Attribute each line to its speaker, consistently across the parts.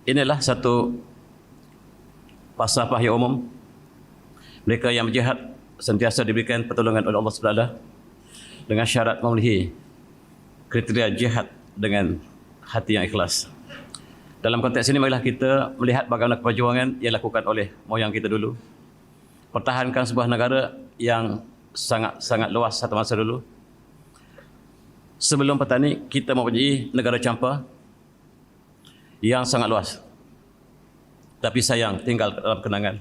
Speaker 1: inilah satu falsafah yang umum. Mereka yang berjihad sentiasa diberikan pertolongan oleh Allah SWT dengan syarat memenuhi kriteria jihad dengan hati yang ikhlas. Dalam konteks ini, marilah kita melihat bagaimana perjuangan yang dilakukan oleh moyang kita dulu. Pertahankan sebuah negara yang sangat luas satu masa dulu. Sebelum petani, kita mempunyai negara campa yang sangat luas. Tapi sayang, tinggal dalam kenangan.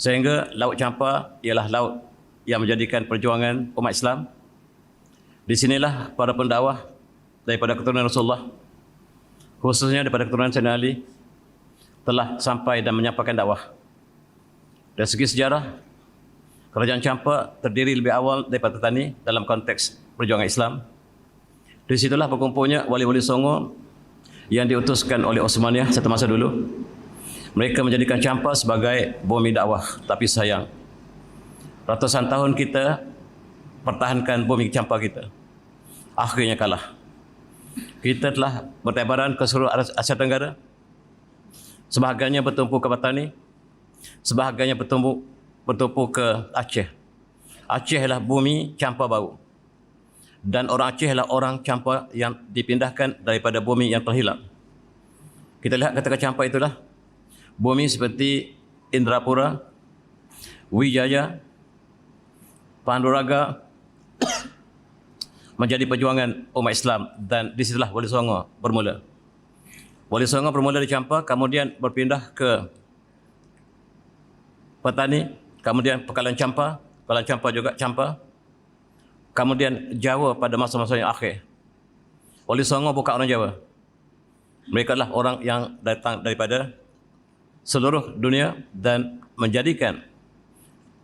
Speaker 1: Sehingga Laut Campa ialah laut yang menjadikan perjuangan umat Islam. Di sinilah para pendakwah daripada keturunan Rasulullah, khususnya daripada keturunan Sayyidina Ali, telah sampai dan menyampaikan dakwah. Dari segi sejarah, Kerajaan Campa terdiri lebih awal daripada petani dalam konteks perjuangan Islam. Di situlah berkumpulnya wali-wali Songo yang diutuskan oleh Osmaniyah satu masa dulu. Mereka menjadikan Campa sebagai bumi dakwah. Tapi sayang, ratusan tahun kita pertahankan bumi Campa kita, akhirnya kalah. Kita telah bertebaran ke seluruh Asia Tenggara. Sebahagiannya bertumpu ke petani, sebahagiannya bertumpu ke Aceh. Aceh adalah bumi Campa baru. Dan orang Aceh adalah orang Campa yang dipindahkan daripada bumi yang terhilang. Kita lihat ketika Campa itulah bumi seperti Indrapura, Wijaya, Panduraga menjadi perjuangan umat Islam, dan disitulah Wali Songo bermula. Wali Songo bermula di Campa, kemudian berpindah ke petani, kemudian Pekalan Campa, Pekalan Campa juga Campa, kemudian Jawa pada masa-masa yang akhir. Wali Songo bukan orang Jawa. Mereka adalah orang yang datang daripada seluruh dunia dan menjadikan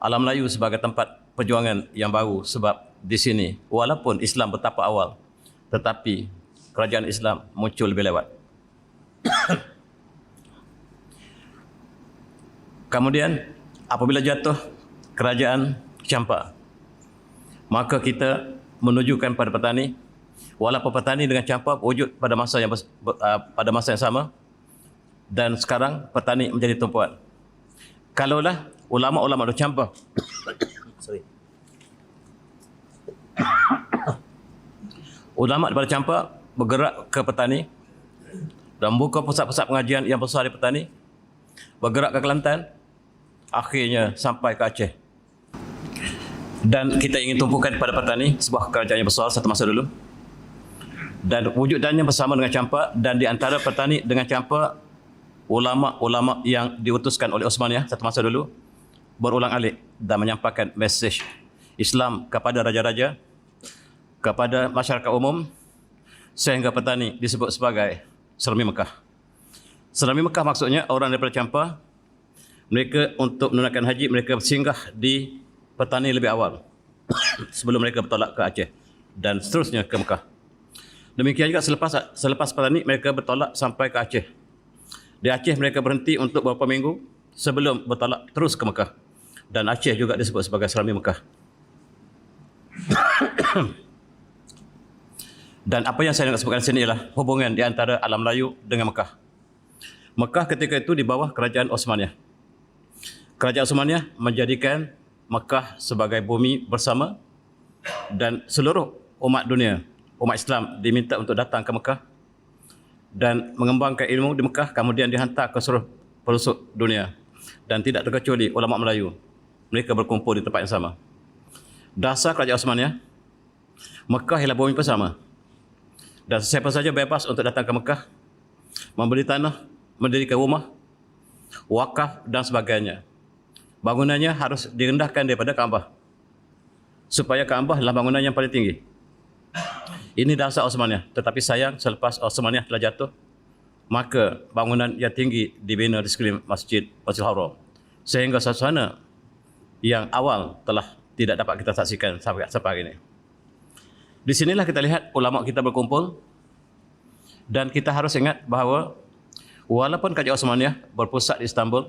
Speaker 1: alam Melayu sebagai tempat perjuangan yang baru. Sebab di sini, walaupun Islam betapa awal, tetapi kerajaan Islam muncul lebih lewat. Kemudian apabila jatuh kerajaan Campa, maka kita menujukan pada petani. Walaupun petani dengan Campa wujud pada masa yang sama, dan sekarang petani menjadi tumpuan. Kalaulah ulama-ulama di Campa ulama daripada Campa bergerak ke petani dan buka pusat-pusat pengajian yang besar di petani, bergerak ke Kelantan, akhirnya sampai ke Aceh. Dan kita ingin tumpukan pada petani, sebuah kerajaan yang besar satu masa dulu. Dan wujudannya bersama dengan Campa, dan di antara petani dengan Campa, ulama-ulama yang diutuskan oleh Osmaniyah satu masa dulu berulang alik dan menyampaikan mesej Islam kepada raja-raja, kepada masyarakat umum, sehingga petani disebut sebagai Selami Mekah. Selami Mekah maksudnya orang daripada Campa, mereka untuk menunaikan haji, mereka singgah di petani lebih awal sebelum mereka bertolak ke Aceh dan seterusnya ke Mekah. Demikian juga selepas petani, mereka bertolak sampai ke Aceh. Di Aceh mereka berhenti untuk beberapa minggu sebelum bertolak terus ke Mekah. Dan Aceh juga disebut sebagai Selami Mekah. Dan apa yang saya nak sebutkan sini ialah hubungan di antara alam Melayu dengan Mekah. Mekah ketika itu di bawah kerajaan Osmaniyah. Kerajaan Osmaniyah menjadikan Mekah sebagai bumi bersama, dan seluruh umat dunia, umat Islam diminta untuk datang ke Mekah dan mengembangkan ilmu di Mekah, kemudian dihantar ke seluruh pelosok dunia. Dan tidak terkecuali ulama Melayu, mereka berkumpul di tempat yang sama. Dasar kerajaan Osmaniyah, Mekah ialah bumi bersama. Dan siapa saja bebas untuk datang ke Mekah, membeli tanah, mendirikan rumah, wakaf dan sebagainya. Bangunannya harus direndahkan daripada Kaabah, supaya Kaabah adalah bangunan yang paling tinggi. Ini dasar Osmaniyah. Tetapi sayang, selepas Osmaniyah telah jatuh, maka bangunan yang tinggi dibina di sekeliling Masjidil Haram, sehingga suasana yang awal telah tidak dapat kita saksikan sampai hari ini. Di sinilah kita lihat ulama kita berkumpul, dan kita harus ingat bahawa walaupun kerajaan Osmaniyah berpusat di Istanbul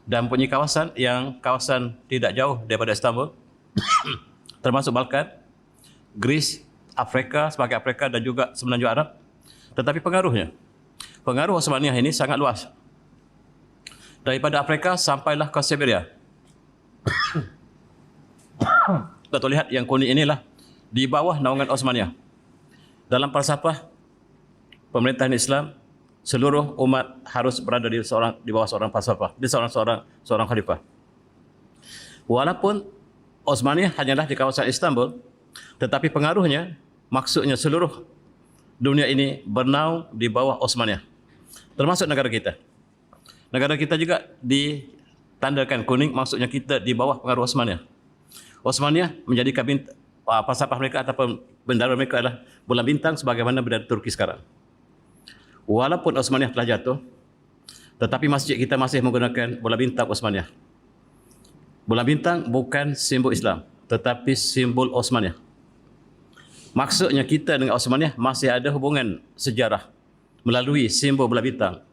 Speaker 1: dan mempunyai kawasan tidak jauh daripada Istanbul, termasuk Balkan, Greece, Afrika sebagai Afrika dan juga Semenanjung Arab, tetapi pengaruhnya Pengaruh Osmaniyah ini sangat luas. Daripada Afrika sampailah ke Siberia. Kita lihat yang kuning inilah di bawah naungan Osmaniyah. Dalam falsafah pemerintahan Islam, seluruh umat harus berada di bawah seorang falsafah, di seorang khalifah. Walaupun Osmaniyah hanyalah di kawasan Istanbul, tetapi pengaruhnya, maksudnya seluruh dunia ini bernaung di bawah Osmaniyah. Termasuk negara kita. Negara kita juga ditandakan kuning, maksudnya kita di bawah pengaruh Osmaniyah. Osmaniyah menjadikan falsafah mereka ataupun bendera mereka adalah bulan bintang sebagaimana bendera Turki sekarang. Walaupun Osmaniyah telah jatuh, tetapi masjid kita masih menggunakan bola bintang Osmaniyah. Bola bintang bukan simbol Islam, tetapi simbol Osmaniyah. Maksudnya kita dengan Osmaniyah masih ada hubungan sejarah melalui simbol bola bintang.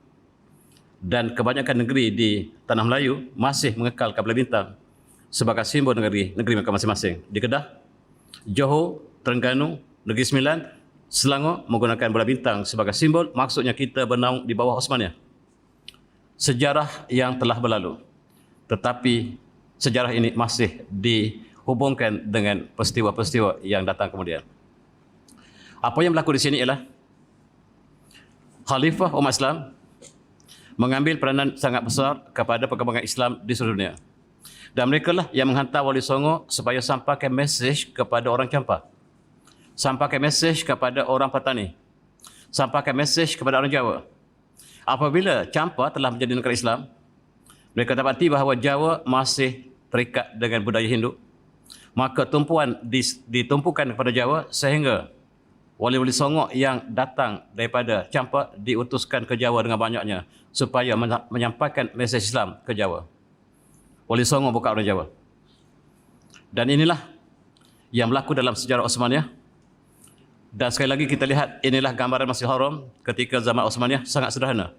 Speaker 1: Dan kebanyakan negeri di Tanah Melayu masih mengekalkan bola bintang sebagai simbol negeri mereka masing-masing. Di Kedah, Johor, Terengganu, Negeri Sembilan, Selangor menggunakan bola bintang sebagai simbol, maksudnya kita bernaung di bawah Osmaniyah. Sejarah yang telah berlalu. Tetapi sejarah ini masih dihubungkan dengan peristiwa-peristiwa yang datang kemudian. Apa yang berlaku di sini ialah Khalifah umat Islam mengambil peranan sangat besar kepada perkembangan Islam di seluruh dunia. Dan mereka lah yang menghantar Wali Songo supaya sampaikan mesej kepada orang Champa. Sampaikan mesej kepada orang Patani. Sampaikan mesej kepada orang Jawa. Apabila Champa telah menjadi negara Islam, mereka dapati bahawa Jawa masih terikat dengan budaya Hindu. Maka tumpuan ditumpukan kepada Jawa sehingga wali-wali Songo yang datang daripada Champa diutuskan ke Jawa dengan banyaknya supaya menyampaikan mesej Islam ke Jawa. Wali Songo bukan orang Jawa. Dan inilah yang berlaku dalam sejarah Osmaniyah. Dan sekali lagi kita lihat inilah gambaran Masjidil Haram ketika zaman Osmaniyah sangat sederhana.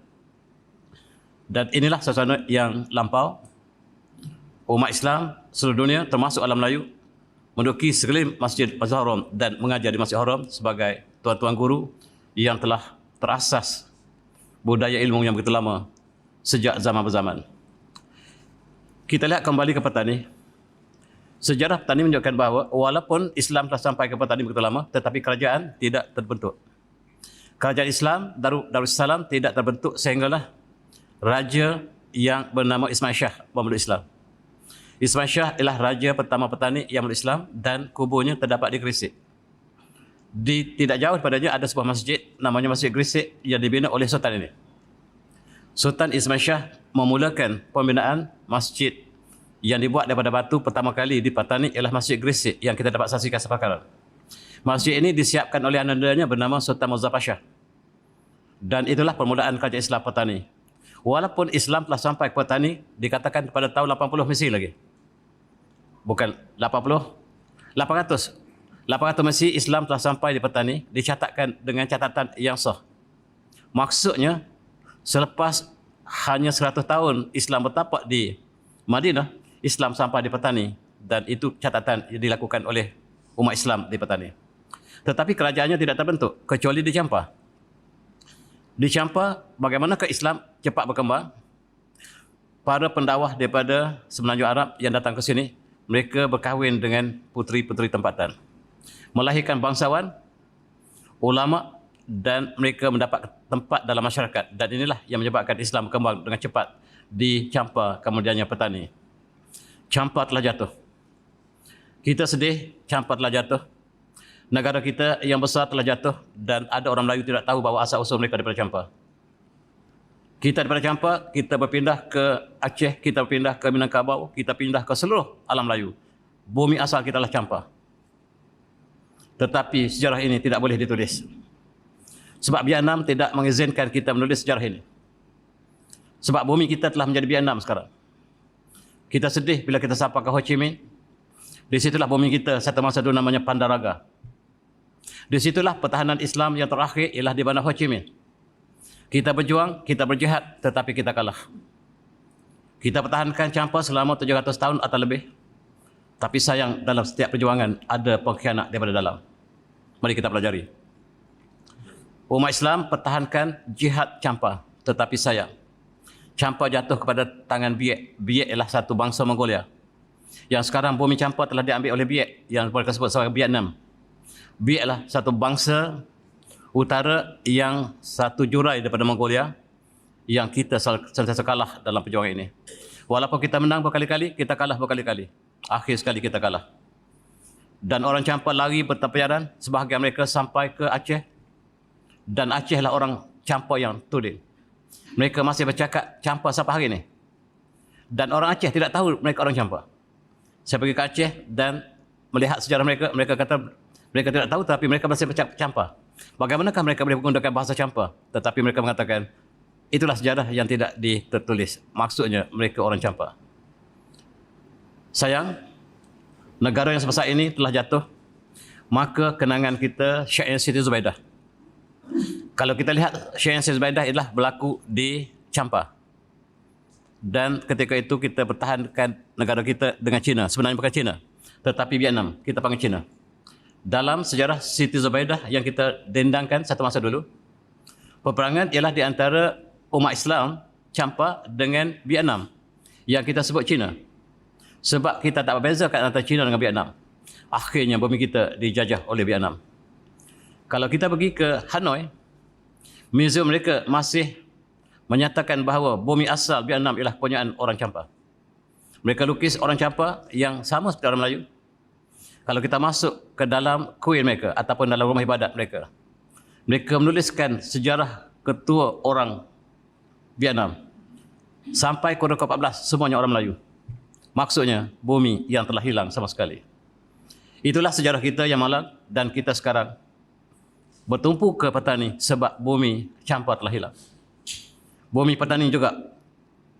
Speaker 1: Dan inilah suasana yang lampau. Umat Islam seluruh dunia termasuk alam Melayu menduduki sekeliling Masjidil Haram dan mengajar di Masjidil Haram sebagai tuan-tuan guru yang telah terasas budaya ilmu yang begitu lama sejak zaman berzaman. Kita lihat kembali ke petani. Sejarah petani menunjukkan bahawa walaupun Islam telah sampai ke petani begitu lama, tetapi kerajaan tidak terbentuk. Kerajaan Islam, Darussalam tidak terbentuk sehinggalah raja yang bernama Ismail Shah memeluk Islam. Ismail Shah ialah raja pertama petani yang memeluk Islam dan kuburnya terdapat di Gresik. Tidak jauh daripadanya ada sebuah masjid namanya Masjid Gresik yang dibina oleh Sultan ini. Sultan Ismail Shah memulakan pembinaan masjid yang dibuat daripada batu pertama kali di Patani ialah Masjid Gresik yang kita dapat saksikan sekarang. Masjid ini disiapkan oleh anandanya bernama Sultan Muzaffar Shah. Dan itulah permulaan kerajaan Islam Patani. Walaupun Islam telah sampai ke Patani, dikatakan pada tahun 80 Mesir lagi. Bukan 80, 800. 800 Mesir Islam telah sampai di Patani, dicatatkan dengan catatan yang sah. Maksudnya, selepas hanya 100 tahun Islam bertapak di Madinah, Islam sampai di Patani. Dan itu catatan yang dilakukan oleh umat Islam di Patani. Tetapi kerajaannya tidak terbentuk, kecuali di Champa. Di Champa, bagaimanakah Islam cepat berkembang? Para pendakwah daripada Semenanjung Arab yang datang ke sini, mereka berkahwin dengan puteri-puteri tempatan. Melahirkan bangsawan, ulama, dan mereka mendapat tempat dalam masyarakat. Dan inilah yang menyebabkan Islam berkembang dengan cepat di Champa, kemudiannya Patani. Champa telah jatuh. Kita sedih, Champa telah jatuh. Negara kita yang besar telah jatuh dan ada orang Melayu tidak tahu bahawa asal-usul mereka daripada Champa. Kita daripada Champa, kita berpindah ke Aceh, kita berpindah ke Minangkabau, kita pindah ke seluruh alam Melayu. Bumi asal kita adalah Champa. Tetapi sejarah ini tidak boleh ditulis. Sebab Vietnam tidak mengizinkan kita menulis sejarah ini. Sebab bumi kita telah menjadi Vietnam sekarang. Kita sedih bila kita sampai ke Ho Chi Minh. Di situlah bumi kita satu masa dulu namanya Pandaraga. Di situlah pertahanan Islam yang terakhir ialah di mana Ho Chi Minh. Kita berjuang, kita berjihad, tetapi kita kalah. Kita pertahankan Champa selama 700 tahun atau lebih. Tapi sayang dalam setiap perjuangan ada pengkhianat daripada dalam. Mari kita pelajari. Umat Islam pertahankan jihad Champa, tetapi sayang, Champa jatuh kepada tangan Biak. Biak ialah satu bangsa Mongolia. Yang sekarang bumi Champa telah diambil oleh Biak, yang boleh disebut sebagai Vietnam. Biak ialah satu bangsa utara yang satu jurai daripada Mongolia, yang kita sentiasa kalah dalam perjuangan ini. Walaupun kita menang berkali-kali, kita kalah berkali-kali. Akhir sekali kita kalah. Dan orang Champa lari bertapayaran, sebahagian mereka sampai ke Aceh. Dan Aceh lah orang Champa yang tuding. Mereka masih bercakap Champa sampai hari ini. Dan orang Aceh tidak tahu mereka orang Champa. Saya pergi ke Aceh dan melihat sejarah mereka, mereka kata mereka tidak tahu, tapi mereka masih bercakap Champa. Bagaimanakah mereka boleh menggunakan bahasa Champa? Tetapi mereka mengatakan, itulah sejarah yang tidak ditertulis. Maksudnya mereka orang Champa. Sayang, negara yang sebesar ini telah jatuh, maka kenangan kita Syekh dan Siti Zubaidah. Kalau kita lihat, Syekh dan Siti Zubaidah adalah berlaku di Champa. Dan ketika itu kita pertahankan negara kita dengan China. Sebenarnya bukan China, tetapi Vietnam. Kita panggil China. Dalam sejarah Siti Zubaidah yang kita dendangkan satu masa dulu, peperangan ialah di antara umat Islam Champa dengan Vietnam yang kita sebut China. Sebab kita tak berbezakan antara China dengan Vietnam. Akhirnya bumi kita dijajah oleh Vietnam. Kalau kita pergi ke Hanoi, museum mereka masih menyatakan bahawa bumi asal Vietnam ialah kepunyaan orang Champa. Mereka lukis orang Champa yang sama seperti orang Melayu. Kalau kita masuk ke dalam kuil mereka ataupun dalam rumah ibadat mereka, mereka menuliskan sejarah ketua orang Vietnam sampai kode ke-14 semuanya orang Melayu. Maksudnya bumi yang telah hilang sama sekali. Itulah sejarah kita yang malang, dan kita sekarang bertumpu ke petani sebab bumi Champa telah hilang. Bumi petani juga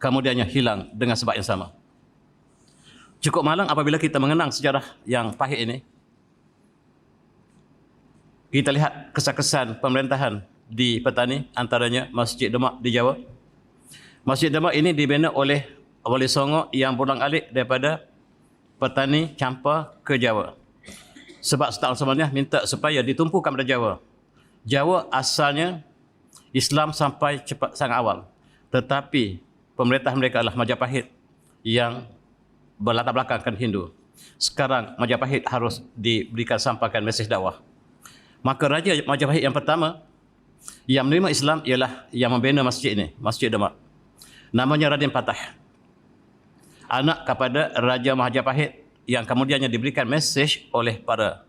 Speaker 1: kemudiannya hilang dengan sebab yang sama. Cukup malang apabila kita mengenang sejarah yang pahit ini. Kita lihat kesan-kesan pemerintahan di petani, antaranya Masjid Demak di Jawa. Masjid Demak ini dibina oleh Wali Songo yang berulang-alik daripada petani Champa ke Jawa. Sebab Sultan Osmaniah minta supaya ditumpukan pada Jawa. Jawa asalnya Islam sampai cepat sangat awal. Tetapi pemerintah mereka adalah Majapahit yang berlatar belakangkan Hindu. Sekarang Majapahit harus diberikan sampaikan mesej dakwah. Maka Raja Majapahit yang pertama yang menerima Islam ialah yang membina masjid ini, Masjid Demak. Namanya Raden Patah. Anak kepada Raja Majapahit yang kemudiannya diberikan mesej oleh para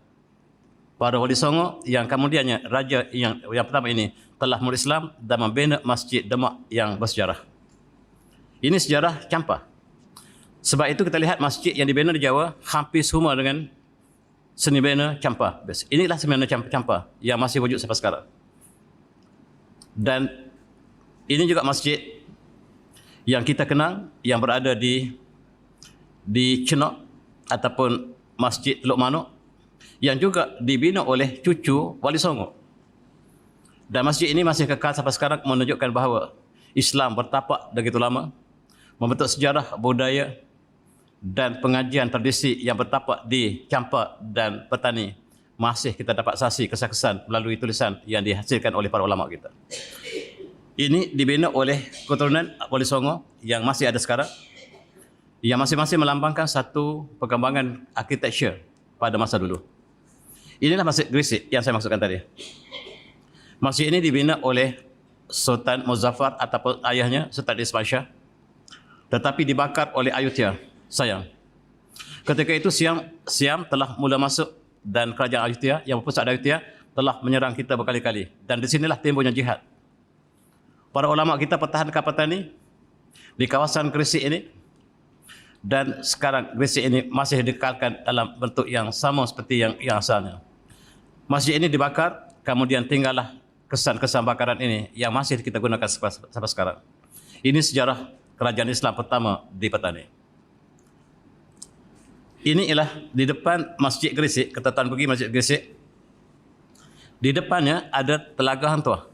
Speaker 1: Wali Songo, yang kemudiannya Raja yang pertama ini telah memeluk Islam dan membina Masjid Demak yang bersejarah. Ini sejarah Champa. Sebab itu kita lihat masjid yang dibina di Jawa hampir semua dengan seni bina Champa. Inilah sebenarnya Champa yang masih wujud sampai sekarang. Dan ini juga masjid yang kita kenang yang berada di Chenok ataupun Masjid Teluk Manuk yang juga dibina oleh cucu Wali Songo. Dan masjid ini masih kekal sampai sekarang, menunjukkan bahawa Islam bertapak begitu lama, membentuk sejarah, budaya dan pengajian tradisi yang bertapak di Champa dan petani. Masih kita dapat saksi kesan-kesan melalui tulisan yang dihasilkan oleh para ulama kita. Ini dibina oleh keturunan Wali Songo yang masih ada sekarang, yang masing-masing melambangkan satu perkembangan arkitektur pada masa dulu. Inilah Masjid Gresik yang saya maksudkan tadi. Masjid ini dibina oleh Sultan Muzaffar ataupun ayahnya Sultan Ismail Shah, tetapi dibakar oleh Ayutthaya. Sayang, ketika itu Siam telah mula masuk, dan kerajaan Ayutthaya yang berpusat di Ayutthaya telah menyerang kita berkali-kali, dan di sinilah timbulnya jihad. Para ulama kita pertahankan petani di kawasan Gresik ini, dan sekarang Gresik ini masih dikekalkan dalam bentuk yang sama seperti yang asalnya. Masjid ini dibakar, kemudian tinggallah kesan-kesan bakaran ini yang masih kita gunakan sampai sekarang. Ini sejarah kerajaan Islam pertama di petani. Ini ialah di depan Masjid Gresik. Kita tuan pergi Masjid Gresik, di depannya ada Telaga Hang Tuah.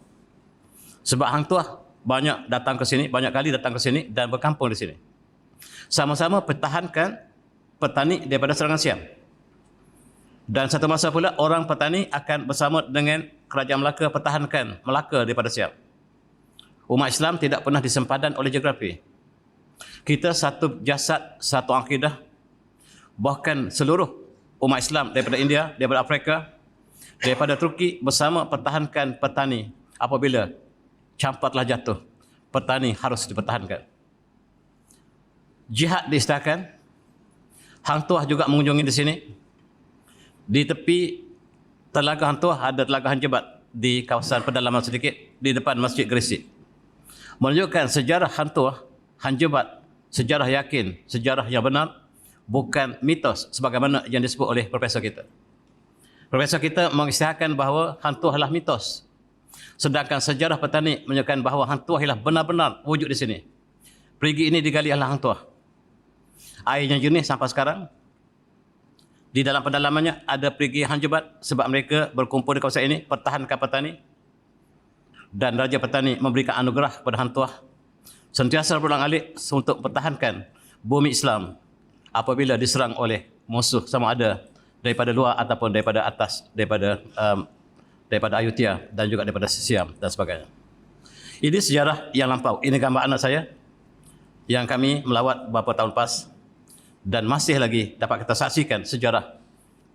Speaker 1: Sebab Hang Tuah banyak datang ke sini, banyak kali datang ke sini dan berkampung di sini. Sama-sama pertahankan petani daripada serangan Siam. Dan satu masa pula orang petani akan bersama dengan kerajaan Melaka pertahankan Melaka daripada Siam. Umat Islam tidak pernah disempadan oleh geografi. Kita satu jasad, satu akidah. Bahkan seluruh umat Islam daripada India, daripada Afrika, daripada Turki bersama pertahankan petani. Apabila campak telah jatuh, petani harus dipertahankan. Jihad diisytiharkan. Hang Tuah juga mengunjungi di sini. Di tepi Telaga Hang Tuah ada Telaga Hang Jebat di kawasan pedalaman sedikit di depan Masjid Gresik. Menunjukkan sejarah Hang Tuah, Hang Jebat, sejarah yakin, sejarah yang benar, bukan mitos sebagaimana yang disebut oleh profesor kita. Profesor kita mengisytiharkan bahawa Hang Tuah adalah mitos. Sedangkan sejarah petani menunjukkan bahawa Hang Tuah ialah benar-benar wujud di sini. Perigi ini digali oleh Hang Tuah. Airnya jernih sampai sekarang. Di dalam pedalamannya ada perigi Hang Jebat sebab mereka berkumpul di kawasan ini, pertahankan petani. Dan Raja Petani memberikan anugerah kepada Hang Tuah. Sentiasa berulang-alik untuk pertahankan bumi Islam apabila diserang oleh musuh sama ada daripada luar ataupun daripada atas, daripada Ayutthaya dan juga daripada Siam dan sebagainya. Ini sejarah yang lampau. Ini gambar anak saya yang kami melawat beberapa tahun lepas dan masih lagi dapat kita saksikan sejarah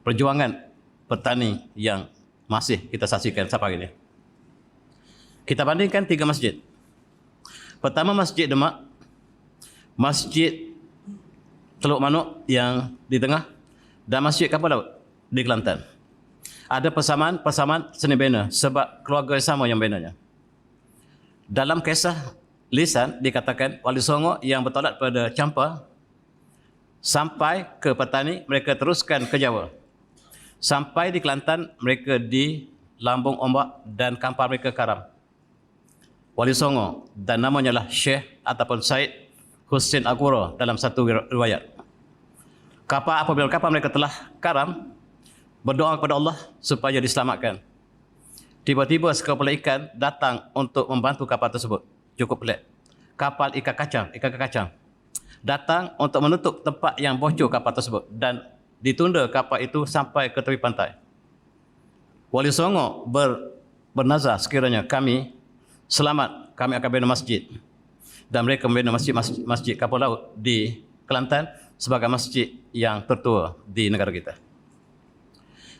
Speaker 1: perjuangan petani yang masih kita saksikan sampai hari ini. Kita bandingkan 3 masjid. Pertama Masjid Demak, Masjid Teluk Manuk yang di tengah dan Masjid Kapal Laut di Kelantan. Ada persamaan seni bina sebab keluarga yang sama yang binanya. Dalam kisah lisan dikatakan Wali Songo yang bertolak pada Champa sampai ke petani, mereka teruskan ke Jawa. Sampai di Kelantan, mereka di lambung ombak dan kapal mereka karam. Wali Songo dan namanya lah Syekh ataupun Said Hussein Agura dalam satu riwayat. Apabila kapal mereka telah karam, berdoa kepada Allah supaya diselamatkan. Tiba-tiba sekelompok ikan datang untuk membantu kapal tersebut. Cukup pelik. Kapal ikan kacang datang untuk menutup tempat yang bocor kapal tersebut dan ditunda kapal itu sampai ke tepi pantai. Wali Songo bernazar sekiranya kami selamat, kami akan bina masjid. Dan mereka membina masjid Kapal Laut di Kelantan sebagai masjid yang tertua di negara kita.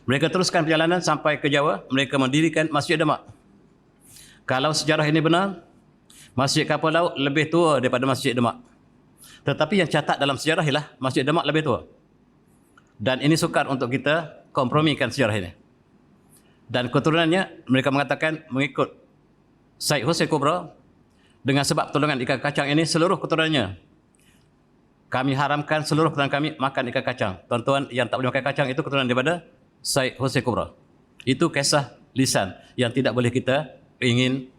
Speaker 1: Mereka teruskan perjalanan sampai ke Jawa, mereka mendirikan Masjid Demak. Kalau sejarah ini benar, Masjid Kapal Laut lebih tua daripada Masjid Demak. Tetapi yang catat dalam sejarah ialah Masjid Demak lebih tua. Dan ini sukar untuk kita kompromikan sejarah ini. Dan keturunannya, mereka mengatakan mengikut Said Hussein Kubra, dengan sebab pertolongan ikan kacang ini, seluruh keturunannya, kami haramkan seluruh keturunan kami makan ikan kacang. Tuan-tuan yang tak boleh makan kacang itu keturunan daripada Said Hussein Kubra. Itu kisah lisan yang tidak boleh kita ingin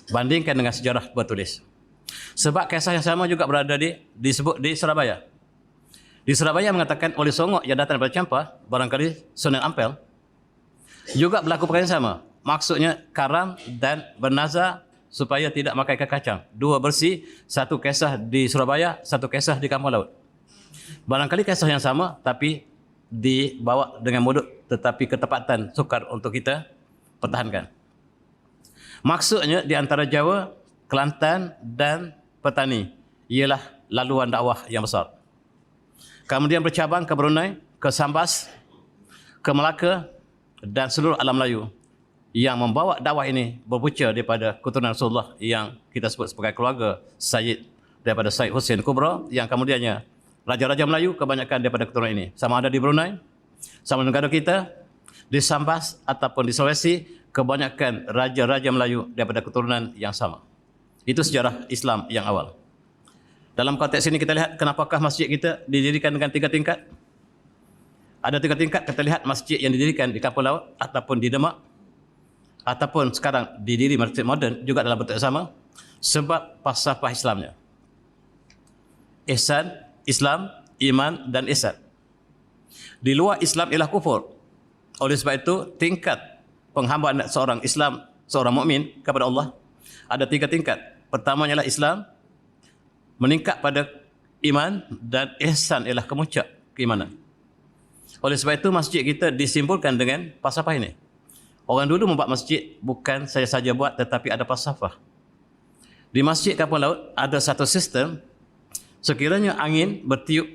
Speaker 1: bandingkan dengan sejarah bertulis. Sebab kisah yang sama juga berada disebut di Surabaya. Di Surabaya mengatakan Wali Songo yang datang daripada Champa, barangkali Sunan Ampel, juga berlaku perkara yang sama. Maksudnya karam dan bernazar supaya tidak makan ikan kacang. Dua bersih, satu kisah di Surabaya, satu kisah di Kampung Laut. Barangkali kisah yang sama tapi dibawa dengan mudah tetapi ketepatan sukar untuk kita pertahankan. Maksudnya di antara Jawa, Kelantan dan petani ialah laluan dakwah yang besar. Kemudian bercabang ke Brunei, ke Sambas, ke Melaka dan seluruh alam Melayu yang membawa dakwah ini berpunca daripada keturunan Rasulullah yang kita sebut sebagai keluarga Sayyid daripada Said Hussein Kubra, yang kemudiannya raja-raja Melayu kebanyakan daripada keturunan ini. Sama ada di Brunei, sama negara kita, di Sambas ataupun di Sulawesi, kebanyakan raja-raja Melayu daripada keturunan yang sama. Itu sejarah Islam yang awal. Dalam konteks ini kita lihat kenapakah masjid kita didirikan dengan 3 tingkat. Ada 3 tingkat. Kita lihat masjid yang didirikan di Kapal Laut ataupun di Demak, ataupun sekarang didiri masjid moden juga dalam bentuk yang sama, sebab falsafah Islamnya. Ihsan, Islam, iman dan ihsan. Di luar Islam ialah kufur. Oleh sebab itu, tingkat penghambaan seorang Islam, seorang mukmin kepada Allah ada 3 tingkat. Pertamanya ialah Islam, meningkat pada iman, dan ihsan ialah kemuncak keimanan. Oleh sebab itu masjid kita disimbolkan dengan falsafah ini. Orang dulu membuat masjid bukan saja buat, tetapi ada falsafah. Di masjid kapal laut ada satu sistem, sekiranya angin bertiup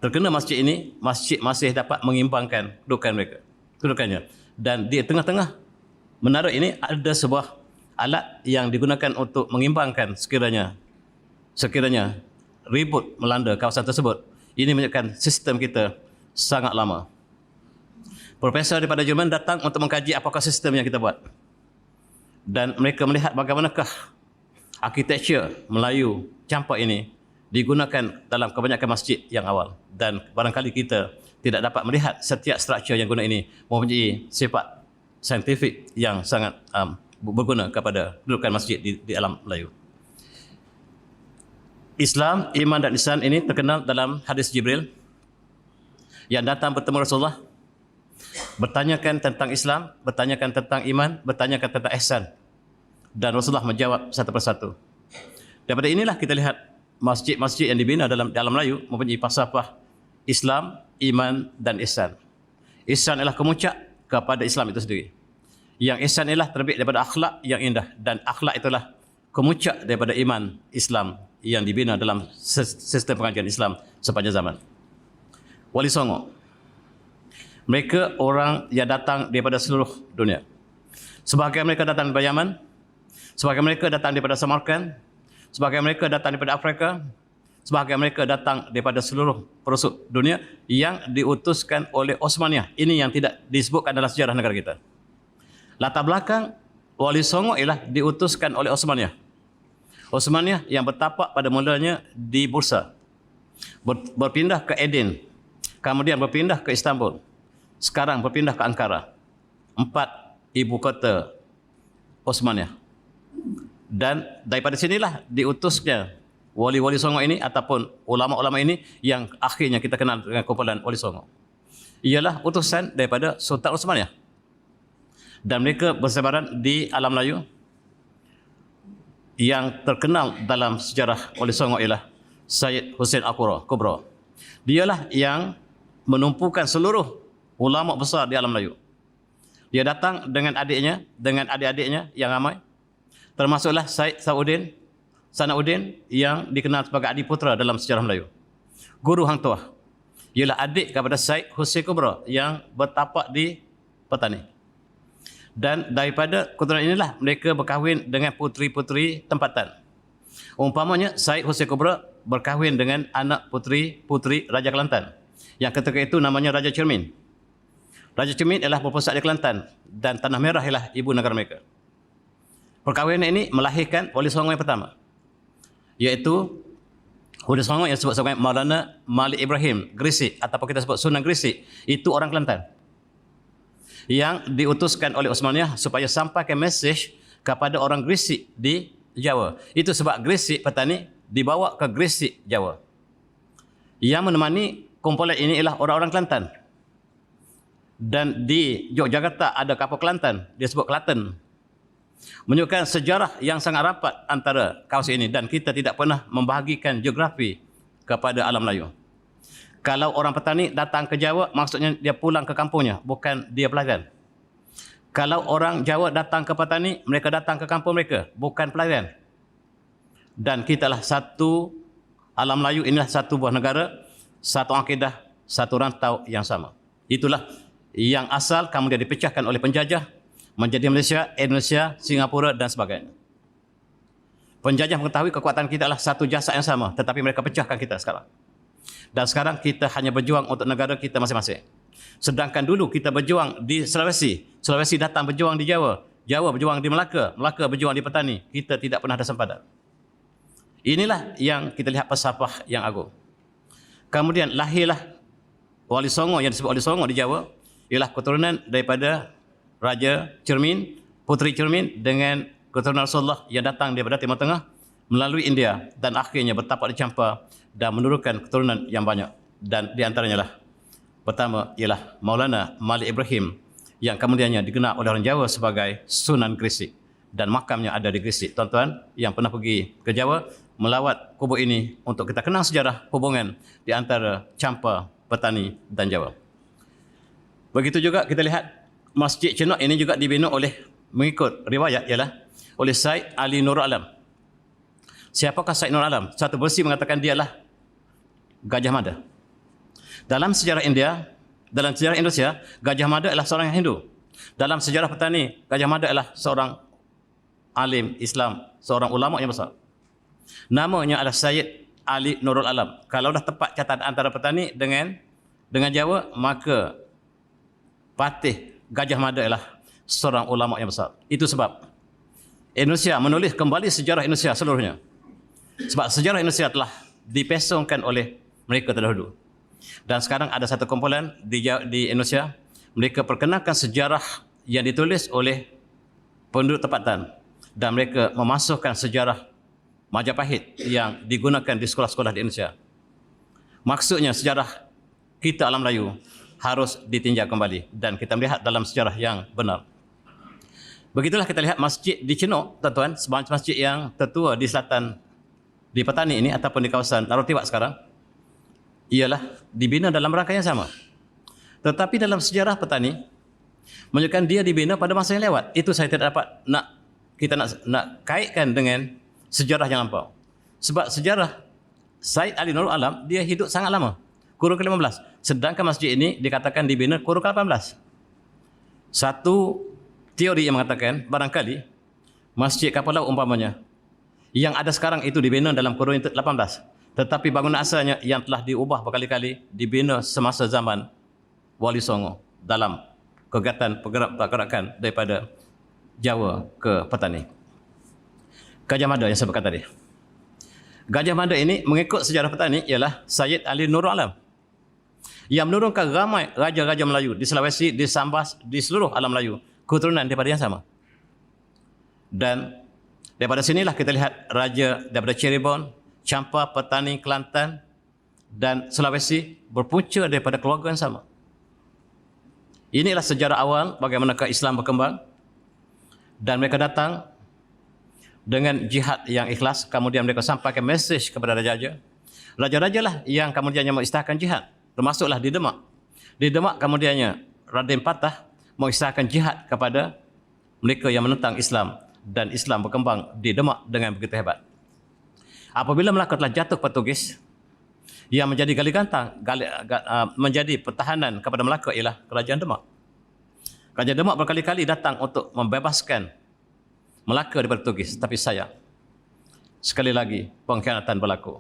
Speaker 1: terkena masjid ini, masjid masih dapat mengimbangkan kedudukannya. Dan di tengah-tengah menara ini ada sebuah alat yang digunakan untuk mengimbangkan sekiranya ribut melanda kawasan tersebut. Ini menunjukkan sistem kita sangat lama. Profesor daripada Jerman datang untuk mengkaji apakah sistem yang kita buat. Dan mereka melihat bagaimanakah arkitektur Melayu campak ini digunakan dalam kebanyakan masjid yang awal. Dan barangkali kita tidak dapat melihat setiap struktur yang guna ini mempunyai sifat saintifik yang sangat berguna kepada kedudukan masjid di alam Melayu. Islam, iman dan ihsan ini terkenal dalam hadis Jibril yang datang bertemu Rasulullah, bertanyakan tentang Islam, bertanyakan tentang iman, bertanyakan tentang ihsan. Dan Rasulullah menjawab satu persatu. Daripada inilah kita lihat masjid-masjid yang dibina dalam Melayu mempunyai falsafah Islam, iman dan ihsan. Ihsan adalah kemuncak kepada Islam itu sendiri. Yang ihsan ialah terbit daripada akhlak yang indah, dan akhlak itulah kemuncak daripada iman Islam yang dibina dalam sistem pengajian Islam sepanjang zaman. Wali Songo, mereka orang yang datang daripada seluruh dunia. Sebahagian mereka datang daripada Yaman, sebahagian mereka datang daripada Samarkand, sebahagian mereka datang daripada Afrika, sebahagian mereka datang daripada seluruh pelosok dunia yang diutuskan oleh Osmaniyah. Ini yang tidak disebutkan dalam sejarah negara kita. Latar belakang Wali Songo ialah diutuskan oleh Osmaniyah. Osmaniyah yang bertapak pada mulanya di Bursa, berpindah ke Aden, kemudian berpindah ke Istanbul, sekarang berpindah ke Ankara. 4 ibu kota Osmaniyah. Dan daripada sinilah diutusnya wali-wali Songo ini ataupun ulama-ulama ini yang akhirnya kita kenal dengan kumpulan Wali Songo. Ialah utusan daripada Sultan Osmaniyah. Dan mereka bersebaran di alam Melayu. Yang terkenal dalam sejarah Wali Songo ialah Syed Hussein Al-Kubra. Dialah yang menumpukan seluruh ulama besar di alam Melayu. Dia datang dengan adiknya, dengan adik-adiknya yang ramai. Termasuklah Syed Sanauddin yang dikenal sebagai adik putera dalam sejarah Melayu. Guru Hang Tuah. Ialah adik kepada Syed Hussein Kubra yang bertapak di Petani. Dan daripada keturunan inilah mereka berkahwin dengan puteri-puteri tempatan. Umpamanya Syed Hussein Kubra berkahwin dengan anak puteri Raja Kelantan, yang ketika itu namanya Raja Cermin. Raja Cermin ialah berpusat di Kelantan dan Tanah Merah ialah ibu negara mereka. Perkahwinan ini melahirkan Wali Songo yang pertama, iaitu Wali Songo yang disebut sebagai Maulana Malik Ibrahim Gresik ataupun kita sebut Sunan Gresik. Itu orang Kelantan yang diutuskan oleh Osmaniyah supaya sampaikan mesej kepada orang Gresik di Jawa. Itu sebab Gresik Petani dibawa ke Gresik Jawa. Yang menemani kumpulan ini ialah orang-orang Kelantan. Dan di Yogyakarta ada kapal Kelantan, dia sebut Klaten. Menunjukkan sejarah yang sangat rapat antara kawasan ini, dan kita tidak pernah membahagikan geografi kepada alam Melayu. Kalau orang petani datang ke Jawa, maksudnya dia pulang ke kampungnya, bukan dia pelayan. Kalau orang Jawa datang ke petani, mereka datang ke kampung mereka, bukan pelayan. Dan kitalah satu alam Melayu, inilah satu buah negara, satu akidah, satu rantau yang sama. Itulah yang asal kemudian dipecahkan oleh penjajah menjadi Malaysia, Indonesia, Singapura dan sebagainya. Penjajah mengetahui kekuatan kita adalah satu jasad yang sama, tetapi mereka pecahkan kita sekarang. Dan sekarang kita hanya berjuang untuk negara kita masing-masing. Sedangkan dulu kita berjuang di Sulawesi, Sulawesi datang berjuang di Jawa, Jawa berjuang di Melaka, Melaka berjuang di Petani. Kita tidak pernah ada sempadan. Inilah yang kita lihat falsafah yang agung. Kemudian lahirlah Wali Songo yang disebut Wali Songo di Jawa, ialah keturunan daripada Raja Cermin, Puteri Cermin dengan keturunan Rasulullah yang datang daripada Timur Tengah melalui India dan akhirnya bertapak di Champa dan menurunkan keturunan yang banyak. Dan di antaranya lah pertama ialah Maulana Malik Ibrahim yang kemudiannya dikenal oleh orang Jawa sebagai Sunan Gresik dan makamnya ada di Gresik. Tuan-tuan yang pernah pergi ke Jawa melawat kubur ini untuk kita kenal sejarah hubungan di antara Champa, Petani dan Jawa. Begitu juga kita lihat Masjid Cenok ini juga dibina oleh, mengikut riwayat ialah oleh Said Ali Nurul Alam. Siapakah Said Nurul Alam? Satu versi mengatakan dialah Gajah Mada. Dalam sejarah Indonesia, Gajah Mada adalah seorang Hindu. Dalam sejarah petani, Gajah Mada adalah seorang alim Islam, seorang ulama yang besar. Namanya adalah Said Ali Nurul Alam. Kalau dah tepat catatan antara petani dengan Jawa, maka Patih Gajah Mada adalah seorang ulama yang besar. Itu sebab Indonesia menulis kembali sejarah Indonesia seluruhnya. Sebab sejarah Indonesia telah dipesongkan oleh mereka terdahulu. Dan sekarang ada satu kumpulan di Indonesia, mereka perkenalkan sejarah yang ditulis oleh penduduk tempatan. Dan mereka memasukkan sejarah Majapahit yang digunakan di sekolah-sekolah di Indonesia. Maksudnya sejarah kita alam Melayu harus ditinjau kembali dan kita melihat dalam sejarah yang benar. Begitulah kita lihat masjid di Cenok, tuan-tuan, sebuah masjid yang tertua di selatan, di Petani ini ataupun di kawasan Larotiwak sekarang, ialah dibina dalam rangka yang sama. Tetapi dalam sejarah Petani menunjukkan dia dibina pada masa yang lewat. Itu saya tidak dapat kita nak kaitkan dengan sejarah yang lampau. Sebab sejarah Said Ali Nurul Alam, dia hidup sangat lama, kurun ke-15. Sedangkan masjid ini dikatakan dibina kurun ke-18. Satu teori yang mengatakan barangkali masjid kapal laut umpamanya yang ada sekarang itu dibina dalam kurun 18. Tetapi bangunan asalnya yang telah diubah berkali-kali dibina semasa zaman Wali Songo dalam kegiatan pergerakan daripada Jawa ke Petani. Gajah Mada yang saya berkata tadi. Gajah Mada ini mengikut sejarah Petani ialah Said Ali Nurul Alam yang menurunkan ramai raja-raja Melayu di Sulawesi, di Sambas, di seluruh alam Melayu, keturunan daripada yang sama. Dan daripada sinilah kita lihat raja daripada Cirebon, Champa, Petani, Kelantan dan Sulawesi berpunca daripada keluarga yang sama. Inilah sejarah awal bagaimanakah Islam berkembang dan mereka datang dengan jihad yang ikhlas, kemudian mereka sampaikan mesej kepada raja-raja. Raja-raja lah yang kemudiannya mengisytiharkan jihad, termasuklah di Demak. Di Demak kemudiannya Raden Patah mengisytiharkan jihad kepada mereka yang menentang Islam dan Islam berkembang di Demak dengan begitu hebat. Apabila Melaka telah jatuh Portugis, yang menjadi gali gantang, menjadi pertahanan kepada Melaka ialah Kerajaan Demak. Kerajaan Demak berkali-kali datang untuk membebaskan Melaka daripada Portugis, tapi sayang, sekali lagi pengkhianatan berlaku.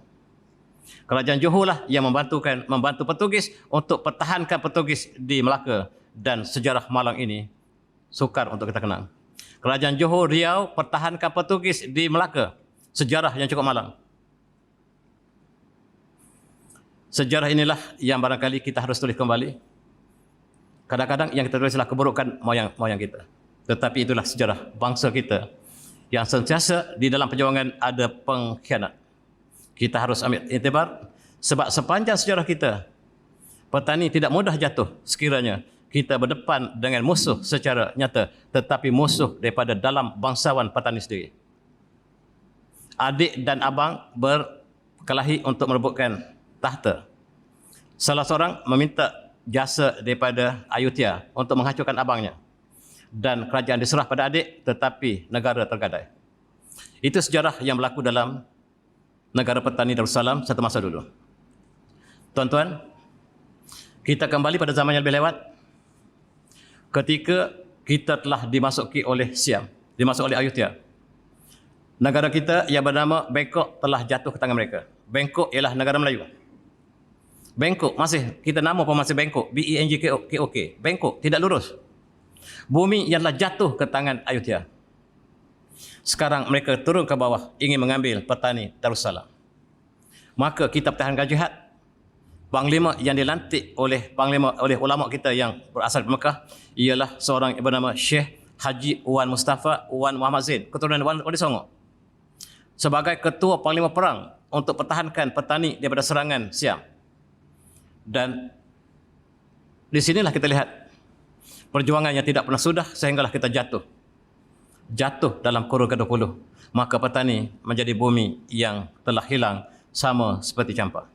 Speaker 1: Kerajaan Johor lah yang membantu Portugis untuk pertahankan Portugis di Melaka, dan sejarah malang ini sukar untuk kita kenang. Kerajaan Johor, Riau pertahankan Portugis di Melaka, sejarah yang cukup malang. Sejarah inilah yang barangkali kita harus tulis kembali. Kadang-kadang yang kita tulis adalah keburukan moyang kita. Tetapi itulah sejarah bangsa kita yang sentiasa di dalam perjuangan ada pengkhianat. Kita harus ambil iktibar sebab sepanjang sejarah kita, petani tidak mudah jatuh sekiranya kita berdepan dengan musuh secara nyata, tetapi musuh daripada dalam bangsawan petani sendiri. Adik dan abang berkelahi untuk merebutkan tahta. Salah seorang meminta jasa daripada Ayutthaya untuk menghancurkan abangnya. Dan kerajaan diserah pada adik, tetapi negara tergadai. Itu sejarah yang berlaku dalam negara petani Darussalam satu masa dulu. Tuan-tuan, kita kembali pada zaman yang lebih lewat. Ketika kita telah dimasuki oleh Siam, dimasuki oleh Ayutthaya. Negara kita yang bernama Bangkok telah jatuh ke tangan mereka. Bangkok ialah negara Melayu. Bangkok masih, kita nama pun masih Bangkok, B-E-N-G-K-O-K. Bangkok tidak lurus. Bumi yang telah jatuh ke tangan Ayutthaya. Sekarang mereka turun ke bawah ingin mengambil petani Darussalam. Maka kita pertahankan jihad. Panglima yang dilantik oleh ulama kita yang berasal dari Mekah ialah seorang yang bernama Syekh Haji Wan Mustafa Wan Muhammad Zain, keturunan Wali Songo. Sebagai ketua panglima perang untuk pertahankan petani daripada serangan Siam. Dan di sinilah kita lihat perjuangan yang tidak pernah sudah sehinggalah kita jatuh dalam kurun ke-20. Maka petani menjadi bumi yang telah hilang sama seperti Champa.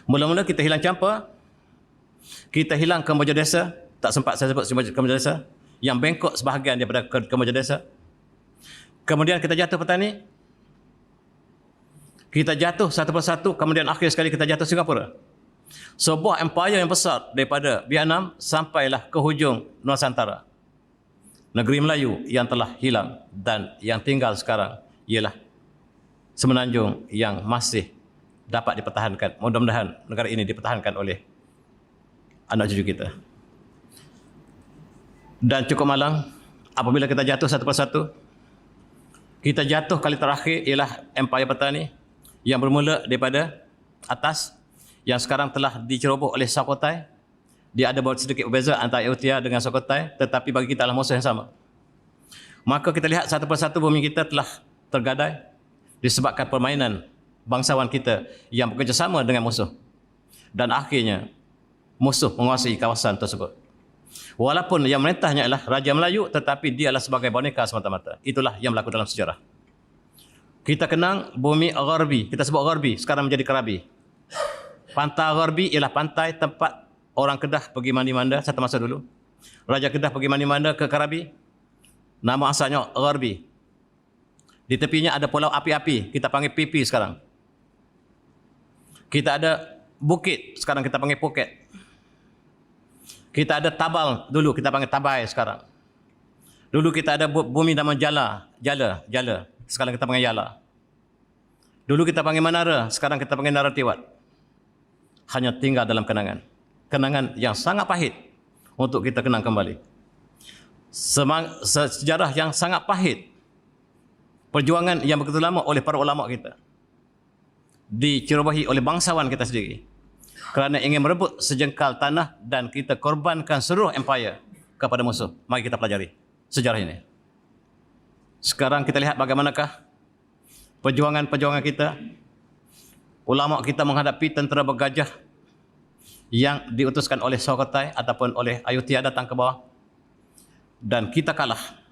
Speaker 1: Mula-mula kita hilang Champa, kita hilang Kamboja Desa, tak sempat saya sebut Kementerian Desa, yang bengkok sebahagian daripada Kementerian Desa. Kemudian kita jatuh petani, kita jatuh satu persatu, kemudian akhir sekali kita jatuh Singapura. Sebuah empire yang besar daripada Vietnam sampailah ke hujung Nusantara. Negeri Melayu yang telah hilang dan yang tinggal sekarang ialah semenanjung yang masih dapat dipertahankan. Mudah-mudahan negara ini dipertahankan oleh anak cucu kita. Dan cukup malang, apabila kita jatuh satu persatu, kita jatuh kali terakhir ialah empire petani yang bermula daripada atas, yang sekarang telah diceroboh oleh Sukhothai. Dia ada sedikit berbeza antara Ayutthaya dengan Sukhothai, tetapi bagi kita adalah musuh yang sama. Maka kita lihat satu persatu bumi kita telah tergadai disebabkan permainan bangsawan kita yang bekerjasama dengan musuh. Dan akhirnya musuh menguasai kawasan tersebut. Walaupun yang merintahnya adalah Raja Melayu, tetapi dia adalah sebagai boneka semata-mata. Itulah yang berlaku dalam sejarah. Kita kenang bumi Gharbi, kita sebut Gharbi, sekarang menjadi Karabi. Pantai Gharbi ialah pantai tempat orang Kedah pergi mandi-manda satu masa dulu. Raja Kedah pergi mandi-manda ke Karabi. Nama asalnya Gharbi. Di tepinya ada pulau api-api, kita panggil Pipi sekarang. Kita ada bukit, sekarang kita panggil Phuket. Kita ada tabal, dulu kita panggil Tabai sekarang. Dulu kita ada bumi nama Jala, sekarang kita panggil Yala. Dulu kita panggil Manara, sekarang kita panggil Naratiwat. Hanya tinggal dalam kenangan. Kenangan yang sangat pahit untuk kita kenang kembali. Sejarah yang sangat pahit. Perjuangan yang begitu lama oleh para ulama kita. Dicerobohi oleh bangsawan kita sendiri. Kerana ingin merebut sejengkal tanah dan kita korbankan seluruh empire kepada musuh. Mari kita pelajari sejarah ini. Sekarang kita lihat bagaimanakah perjuangan-perjuangan kita. Ulama kita menghadapi tentera bergajah yang diutuskan oleh Sukhothai ataupun oleh Ayutthaya datang ke bawah. Dan kita kalah.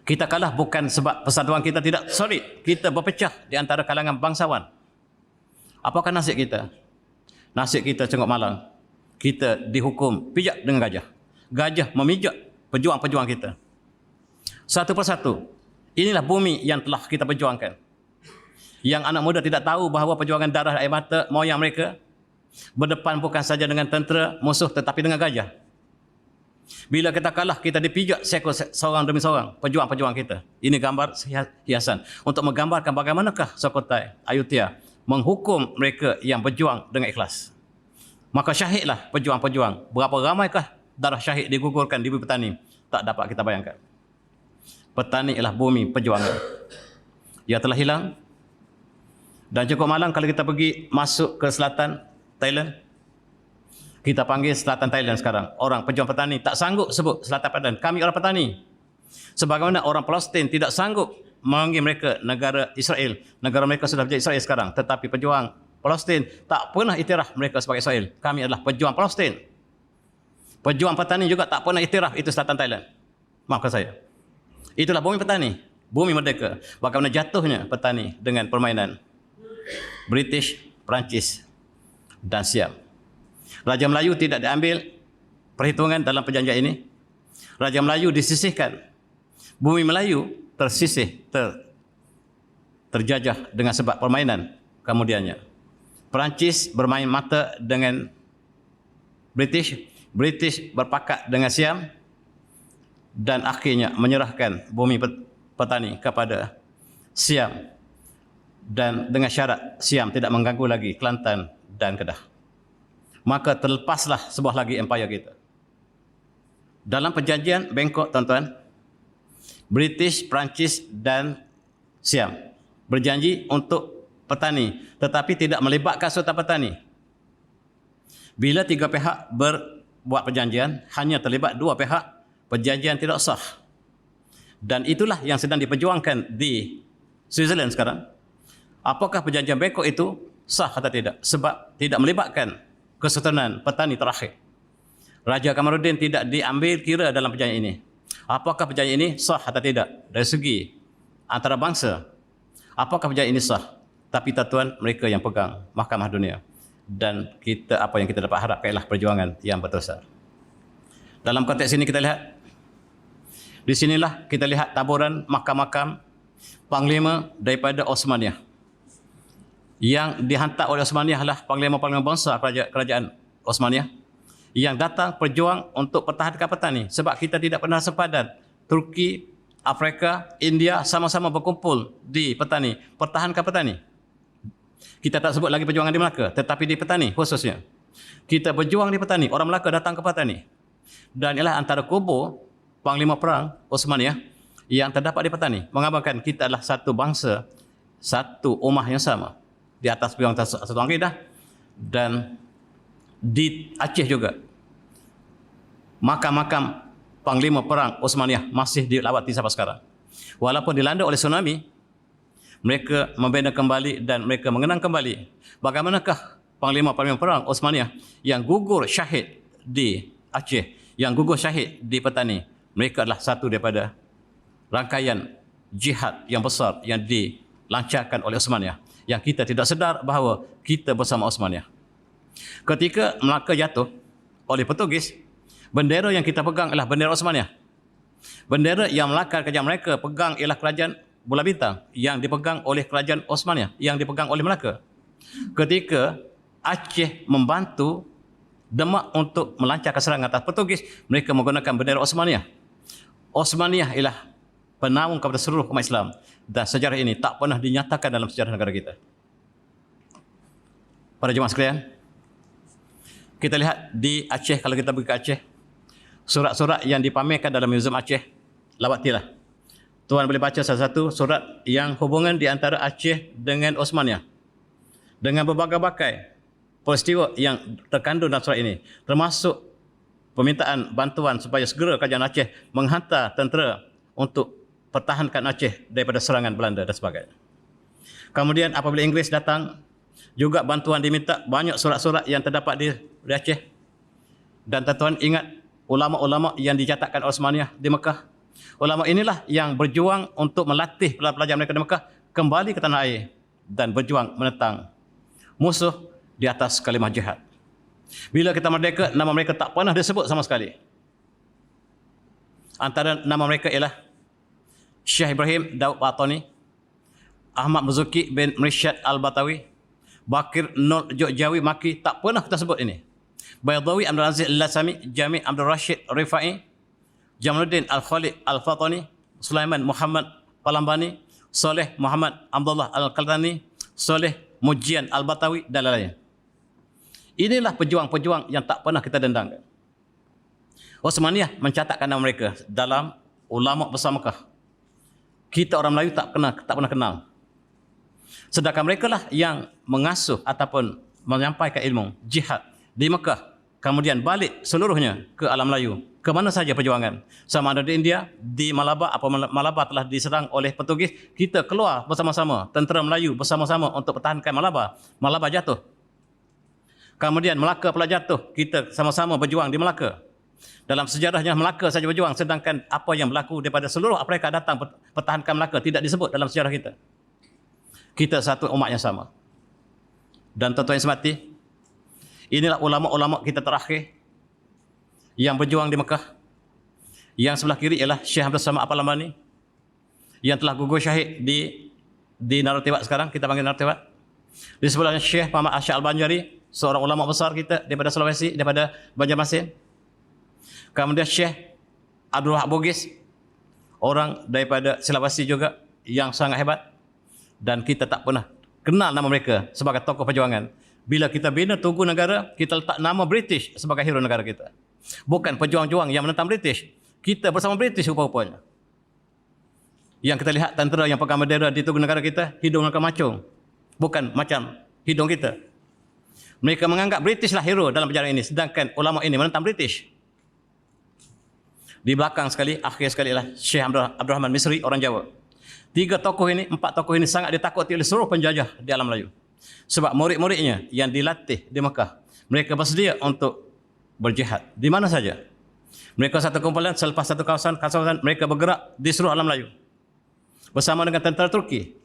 Speaker 1: Kita kalah bukan sebab persatuan kita tidak solid. Kita berpecah di antara kalangan bangsawan. Apakah nasib kita? Nasib kita cengok malang. Kita dihukum pijak dengan gajah. Gajah memijak pejuang-pejuang kita. Satu persatu. Inilah bumi yang telah kita perjuangkan. Yang anak muda tidak tahu bahawa perjuangan darah air mata moyang mereka berdepan bukan saja dengan tentera musuh tetapi dengan gajah. Bila kita kalah, kita dipijak seorang demi seorang pejuang-pejuang kita. Ini gambar hiasan untuk menggambarkan bagaimanakah Sukhothai, Ayutthaya menghukum mereka yang berjuang dengan ikhlas. Maka syahidlah pejuang-pejuang. Berapa ramaikah darah syahid digugurkan di bumi petani? Tak dapat kita bayangkan. Petani ialah bumi perjuangan. Ia telah hilang. Dan cukup malang kalau kita pergi masuk ke selatan Thailand. Kita panggil selatan Thailand sekarang. Orang pejuang petani tak sanggup sebut selatan Thailand. Kami orang petani. Sebagaimana orang Palestin tidak sanggup memanggil mereka negara Israel. Negara mereka sudah menjadi Israel sekarang. Tetapi pejuang Palestin tak pernah iktiraf mereka sebagai Israel. Kami adalah pejuang Palestin. Pejuang petani juga tak pernah iktiraf itu selatan Thailand. Maafkan saya. Itulah bumi petani. Bumi merdeka. Bagaimana jatuhnya petani dengan permainan British, Perancis dan Siam. Raja Melayu tidak diambil perhitungan dalam perjanjian ini. Raja Melayu disisihkan. Bumi Melayu tersisih, terjajah dengan sebab permainan kemudiannya. Perancis bermain mata dengan British, British berpakat dengan Siam dan akhirnya menyerahkan bumi petani kepada Siam. Dan dengan syarat Siam tidak mengganggu lagi Kelantan dan Kedah. Maka terlepaslah sebuah lagi empire kita. Dalam perjanjian Bangkok, tuan-tuan, British, Perancis dan Siam berjanji untuk petani, tetapi tidak melibatkan serta petani. Bila tiga pihak berbuat perjanjian, hanya terlibat dua pihak, perjanjian tidak sah. Dan itulah yang sedang diperjuangkan di Switzerland sekarang. Apakah perjanjian Bangkok itu sah atau tidak? Sebab tidak melibatkan kesultanan petani terakhir. Raja Kamaruddin tidak diambil kira dalam perjanjian ini. Apakah perjanjian ini sah atau tidak? Dari segi antara bangsa, apakah perjanjian ini sah? Tapi tuan mereka yang pegang Mahkamah Dunia. Dan kita apa yang kita dapat harapkan ialah perjuangan yang berterusan. Dalam konteks ini kita lihat, di sinilah kita lihat taburan makam-makam panglima daripada Osmaniyah. Yang dihantar oleh Osmaniyah lah panglima-panglima bangsa kerajaan Osmaniyah yang datang berjuang untuk pertahankan petani. Sebab kita tidak pernah sepadan. Turki, Afrika, India sama-sama berkumpul di petani, pertahankan petani. Kita tak sebut lagi perjuangan di Melaka, tetapi di petani khususnya. Kita berjuang di petani, orang Melaka datang ke petani. Dan ialah antara kubur panglima perang Osmaniyah yang terdapat di petani, mengabarkan kita adalah satu bangsa, satu ummah yang sama di atas perjuangan satu akidah. Dan di Aceh juga makam-makam panglima perang Osmaniyah masih dilawati sampai sekarang. Walaupun dilanda oleh tsunami, mereka membina kembali dan mereka mengenang kembali bagaimanakah panglima-panglima perang Osmaniyah yang gugur syahid di Aceh, yang gugur syahid di petani. Mereka adalah satu daripada rangkaian jihad yang besar yang dilancarkan oleh Osmaniyah, yang kita tidak sedar bahawa kita bersama Osmaniyah. Ketika Melaka jatuh oleh Portugis, bendera yang kita pegang adalah bendera Osmaniyah. Bendera yang Melaka kerajaan mereka pegang ialah kerajaan Bola Bintang yang dipegang oleh kerajaan Osmaniyah, yang dipegang oleh Melaka. Ketika Aceh membantu Demak untuk melancarkan serangan atas Portugis, mereka menggunakan bendera Osmaniyah. Osmaniyah ialah penaung kepada seluruh umat Islam, dan sejarah ini tak pernah dinyatakan dalam sejarah negara kita. Para jemaah sekalian, kita lihat di Aceh, kalau kita pergi ke Aceh, surat-surat yang dipamerkan dalam Museum Aceh, lawatilah. Tuan boleh baca salah satu surat yang hubungan di antara Aceh dengan Osmaniyah, dengan berbagai-bagai peristiwa yang terkandung dalam surat ini, termasuk permintaan bantuan supaya segera kerajaan Aceh menghantar tentera untuk pertahankan Aceh daripada serangan Belanda dan sebagainya. Kemudian apabila Inggeris datang, juga bantuan diminta, banyak surat-surat yang terdapat di Aceh. Dan tuan ingat ulama-ulama yang dicatatkan Osmaniyah di Mekah. Ulama inilah yang berjuang untuk melatih pelajar mereka di Mekah kembali ke tanah air dan berjuang menentang musuh di atas kalimah jihad. Bila kita merdeka, nama mereka tak pernah disebut sama sekali. Antara nama mereka ialah Syekh Ibrahim Daud Batani, Ahmad Marzuki bin Mursyid Al-Batawi, Bakir Nur Jogjawi Maki, tak pernah kita sebut ini. Baydawi Abdul Aziz Al-Lasami, Jami Abdul Rashid Rifai, Jamaluddin Al-Khalid Al-Fatani, Sulaiman Muhammad Palambani, Soleh Muhammad Abdullah Al-Qaltani, Soleh Mujian Al-Batawi dan lain-lain. Inilah pejuang-pejuang yang tak pernah kita dendangkan. Osmaniyah mencatatkan nama mereka dalam ulama besar Mekah. Kita orang Melayu tak pernah kenal. Sedangkan mereka lah yang mengasuh ataupun menyampaikan ilmu jihad di Mekah, kemudian balik seluruhnya ke alam Melayu, ke mana saja perjuangan. Sama ada di India, di Malabar, apabila Malabar telah diserang oleh Portugis, kita keluar bersama-sama, tentera Melayu bersama-sama untuk pertahankan Malabar. Malabar jatuh. Kemudian Melaka pula jatuh, kita sama-sama berjuang di Melaka. Dalam sejarahnya Melaka saja berjuang, sedangkan apa yang berlaku daripada seluruh Afrika datang pertahankan Melaka tidak disebut dalam sejarah kita. Kita satu umat yang sama. Dan tuan-tuan yang semati, inilah ulama-ulama kita terakhir yang berjuang di Mekah. Yang sebelah kiri ialah Syekh Abdul Samad Al-Palambani yang telah gugur syahid di Naratewat sekarang, kita panggil Naratewat. Di sebelahnya Syekh Muhammad Asy'ad Al-Banjari, seorang ulama besar kita daripada Sulawesi, daripada Banjarmasin. Kemudian Syekh Abdul Wahab Bugis, orang daripada Sulawesi juga yang sangat hebat. Dan kita tak pernah kenal nama mereka sebagai tokoh perjuangan. Bila kita bina Tugu Negara, kita letak nama British sebagai hero negara kita. Bukan pejuang-juang yang menentang British. Kita bersama British rupa-rupanya. Yang kita lihat tentera yang pegang bendera di Tugu Negara kita, hidung mereka macung. Bukan macam hidung kita. Mereka menganggap British lah hero dalam perjalanan ini. Sedangkan ulama ini menentang British. Di belakang sekali, akhir sekali lah Syekh Abdul Rahman Misri, orang Jawa. 4 tokoh ini sangat ditakuti oleh seluruh penjajah di alam Melayu. Sebab murid-muridnya yang dilatih di Mekah, mereka bersedia untuk berjihad di mana saja. Mereka satu kumpulan, selepas satu kawasan mereka bergerak di seluruh alam Melayu bersama dengan tentera Turki.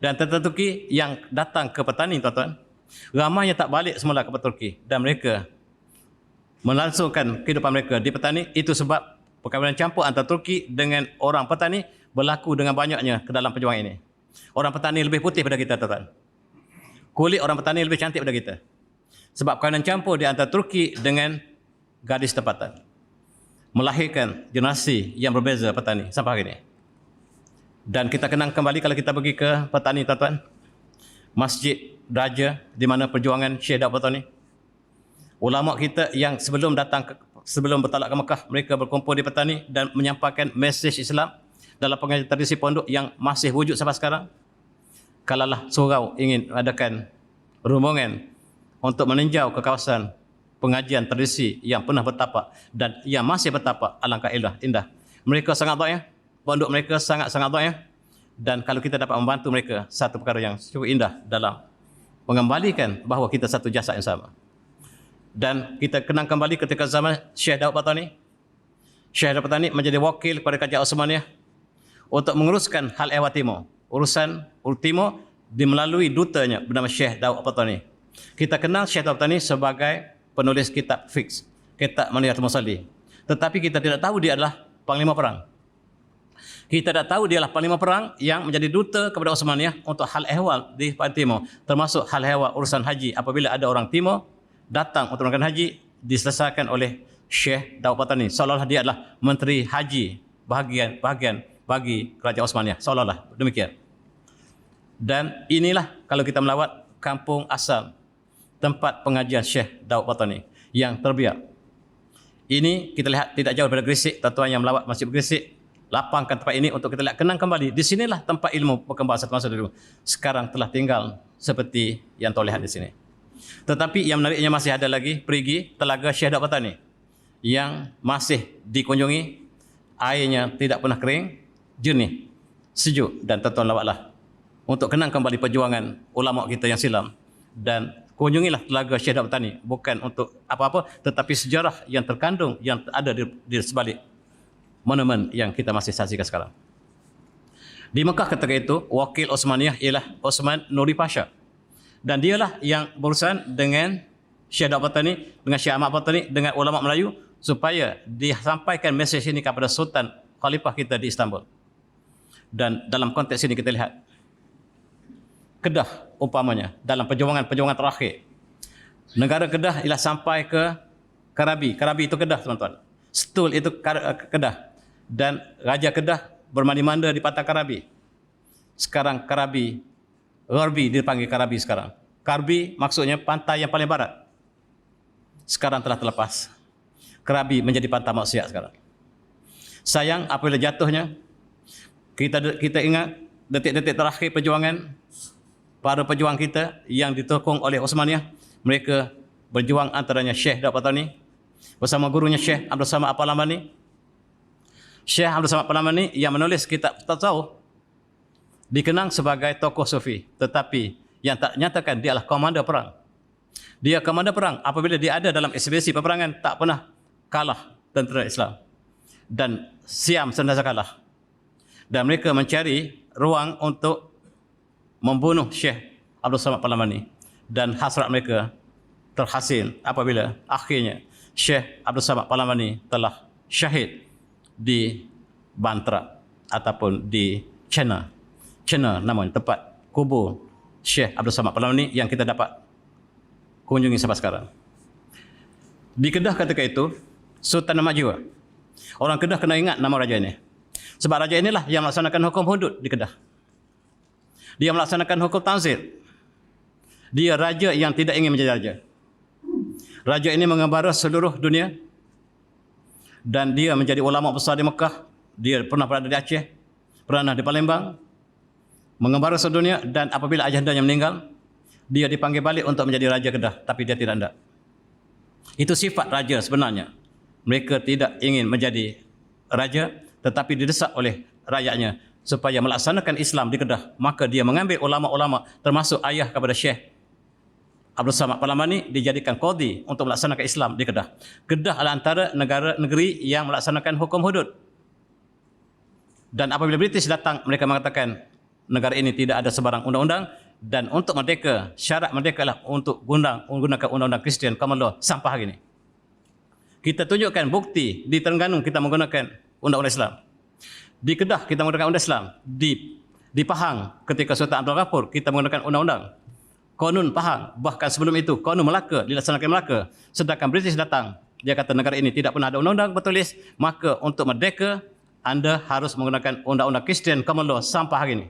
Speaker 1: Dan tentera Turki yang datang ke petani, tuan-tuan, ramainya tak balik semula ke Turki, dan mereka melangsungkan kehidupan mereka di petani. Itu sebab perkahwinan campur antara Turki dengan orang petani berlaku dengan banyaknya ke dalam perjuangan ini. Orang petani lebih putih pada kita, tuan-tuan. Kulit orang petani lebih cantik pada kita. Sebab perkahwinan campur di antara Turki dengan gadis tempatan melahirkan generasi yang berbeza petani sampai hari ini. Dan kita kenang kembali kalau kita pergi ke petani, tuan-tuan, Masjid Raja di mana perjuangan Syekh Daud Patani. Ulama kita yang sebelum bertolak ke Mekah, mereka berkumpul di petani dan menyampaikan mesej Islam dalam pengajian tradisi pondok yang masih wujud sampai sekarang. Kalaulah surau ingin adakan rombongan untuk meninjau ke kawasan pengajian tradisi yang pernah bertapak dan yang masih bertapak, alangkah indah. Mereka sangat dhaif, pondok mereka sangat-sangat dhaif, dan kalau kita dapat membantu mereka, satu perkara yang cukup indah dalam mengembalikan bahawa kita satu jasad yang sama. Dan kita kenang kembali ketika zaman Syekh Daud Patani. Syekh Daud Patani menjadi wakil kepada Kerajaan Osmaniyah untuk menguruskan hal ehwal timur. Urusan timur melalui dutanya bernama Syekh Daud Patani. Kita kenal Syekh Daud Patani sebagai penulis kitab fiqh, kitab Manihatul Musalli. Tetapi kita tidak tahu dia adalah panglima perang. Kita tidak tahu dia adalah panglima perang yang menjadi duta kepada Osmaniyah untuk hal ehwal di Timur, termasuk hal ehwal urusan haji. Apabila ada orang Timur datang untuk melakukan haji, diselesaikan oleh Syekh Daud Patani. Seolah-olah dia adalah menteri haji bahagian bagi Kerajaan Osmaniyah. Seolah-olah demikian. Dan inilah kalau kita melawat kampung asal tempat pengajian Syekh Daud Patani yang terbiak. Ini kita lihat tidak jauh daripada Gresik. Tuan-tuan yang melawat Masjid Gresik, lapangkan tempat ini untuk kita lihat, kenang kembali. Di sinilah tempat ilmu berkembang satu masa dulu. Sekarang telah tinggal seperti yang tuan lihat di sini. Tetapi yang menariknya masih ada lagi perigi Telaga Syekh Daud Patani yang masih dikunjungi. Airnya tidak pernah kering, jernih, sejuk, dan tuan-tuan lawatlah untuk kenang kembali perjuangan ulama kita yang silam. Dan kunjungilah Telaga Syekh Daud Patani, bukan untuk apa-apa, tetapi sejarah yang terkandung yang ada di sebalik monumen yang kita masih saksikan sekarang. Di Mekah ketika itu, wakil Osmaniyah ialah Osman Nuri Pasha. Dan dialah yang berurusan dengan Syekh Daud Patani, dengan Syekh Ahmad Patani, dengan ulama Melayu, supaya disampaikan mesej ini kepada Sultan Khalifah kita di Istanbul. Dan dalam konteks ini kita lihat Kedah umpamanya dalam perjuangan terakhir. Negara Kedah ialah sampai ke Karabi. Karabi itu Kedah, teman-teman. Stul itu Kedah. Dan Raja Kedah bermandi-manda di pantai Karabi. Sekarang Karabi, Gharbi dipanggil Karabi sekarang. Karbi maksudnya pantai yang paling barat. Sekarang telah terlepas. Karabi menjadi pantai maksiat sekarang. Sayang apabila jatuhnya, kita ingat detik-detik terakhir perjuangan para pejuang kita yang ditokong oleh Osmaniyah. Mereka berjuang antaranya Syekh Daud Patani bersama gurunya Syekh Abdul Samad Al-Palamani. Syekh Abdul Samad Al-Palamani yang menulis kitab tasawuf dikenang sebagai tokoh sufi, tetapi yang tak nyatakan dia adalah komander perang. Dia komander perang apabila dia ada dalam ekspedisi peperangan, tak pernah kalah tentera Islam dan siam sentiasa kalah. Dan mereka mencari ruang untuk membunuh Syekh Abdul Samad Al-Palamani, dan hasrat mereka terhasil apabila akhirnya Syekh Abdul Samad Al-Palamani telah syahid di Bantra ataupun di China namanya tempat kubur Syekh Abdul Samad Al-Palamani yang kita dapat kunjungi sampai sekarang. Di Kedah ketika itu Sultan Majwa. Orang Kedah kena ingat nama raja ini, sebab raja inilah yang melaksanakan hukum hudud di Kedah. Dia melaksanakan hukum tanzir. Dia raja yang tidak ingin menjadi raja. Raja ini mengembara seluruh dunia dan dia menjadi ulama besar di Mekah. Dia pernah berada di Aceh, pernah di Palembang, mengembara seluruh dunia, dan apabila ajahandanya meninggal, dia dipanggil balik untuk menjadi raja Kedah, tapi dia tidak hendak. Itu sifat raja sebenarnya. Mereka tidak ingin menjadi raja, tetapi didesak oleh rakyatnya supaya melaksanakan Islam di Kedah. Maka dia mengambil ulama-ulama termasuk ayah kepada Syekh Abdul Samad Al-Palamani dijadikan qadhi untuk melaksanakan Islam di Kedah. Kedah adalah antara negeri yang melaksanakan hukum hudud. Dan apabila British datang, mereka mengatakan negara ini tidak ada sebarang undang-undang, dan untuk merdeka, syarat merdeka adalah untuk menggunakan undang-undang Kristian common law sampai hari ini. Kita tunjukkan bukti di Terengganu kita menggunakan undang-undang Islam. Di Kedah kita menggunakan undang Islam. Di Pahang ketika Sultan Abdul Ghafur kita menggunakan undang-undang. Konun Pahang, bahkan sebelum itu Konun Melaka dilaksanakan Melaka. Sedangkan British datang, dia kata negara ini tidak pernah ada undang-undang bertulis, maka untuk merdeka anda harus menggunakan undang-undang Christian Common Law sampai hari ini.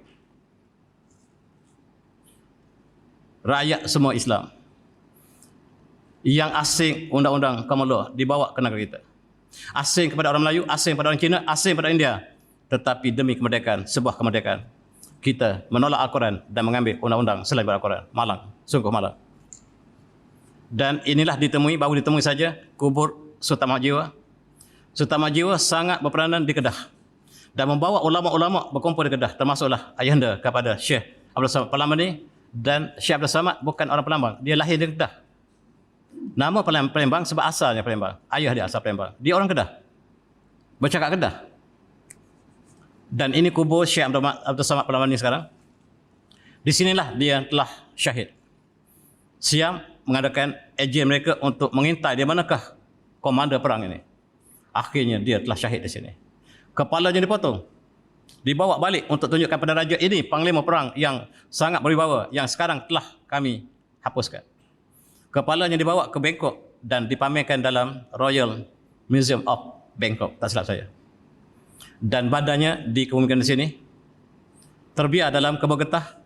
Speaker 1: Rakyat semua Islam. Yang asing undang-undang Common Law dibawa ke negara kita. Asing kepada orang Melayu, asing kepada orang Cina, asing kepada India. Tetapi demi kemerdekaan, sebuah kemerdekaan, kita menolak Al-Quran dan mengambil undang-undang selain Al-Quran. Malang, sungguh malang. Dan inilah baru ditemui saja kubur Sultan Mahmud Jiwa. Sultan Mahmud Jiwa sangat berperanan di Kedah dan membawa ulama-ulama berkumpul di Kedah, termasuklah ayahanda kepada Syekh Abdul Samad Palambang, dan Syekh Abdul Samad bukan orang Palembang, dia lahir di Kedah. Nama Palembang sebab asalnya Palembang. Ayah dia asal Palembang. Dia orang Kedah. Bercakap Kedah. Dan ini kubur Syekh Abdul Samad Palambang sekarang. Di sinilah dia telah syahid. Siam mengadakan ejen mereka untuk mengintai di manakah komander perang ini. Akhirnya dia telah syahid di sini. Kepalanya dipotong. Dibawa balik untuk tunjukkan pada raja ini panglima perang yang sangat berwibawa yang sekarang telah kami hapuskan. Kepalanya dibawa ke Bangkok dan dipamerkan dalam Royal Museum of Bangkok, tak silap saya. Dan badannya dikemukakan di sini, terbiar dalam kubur getah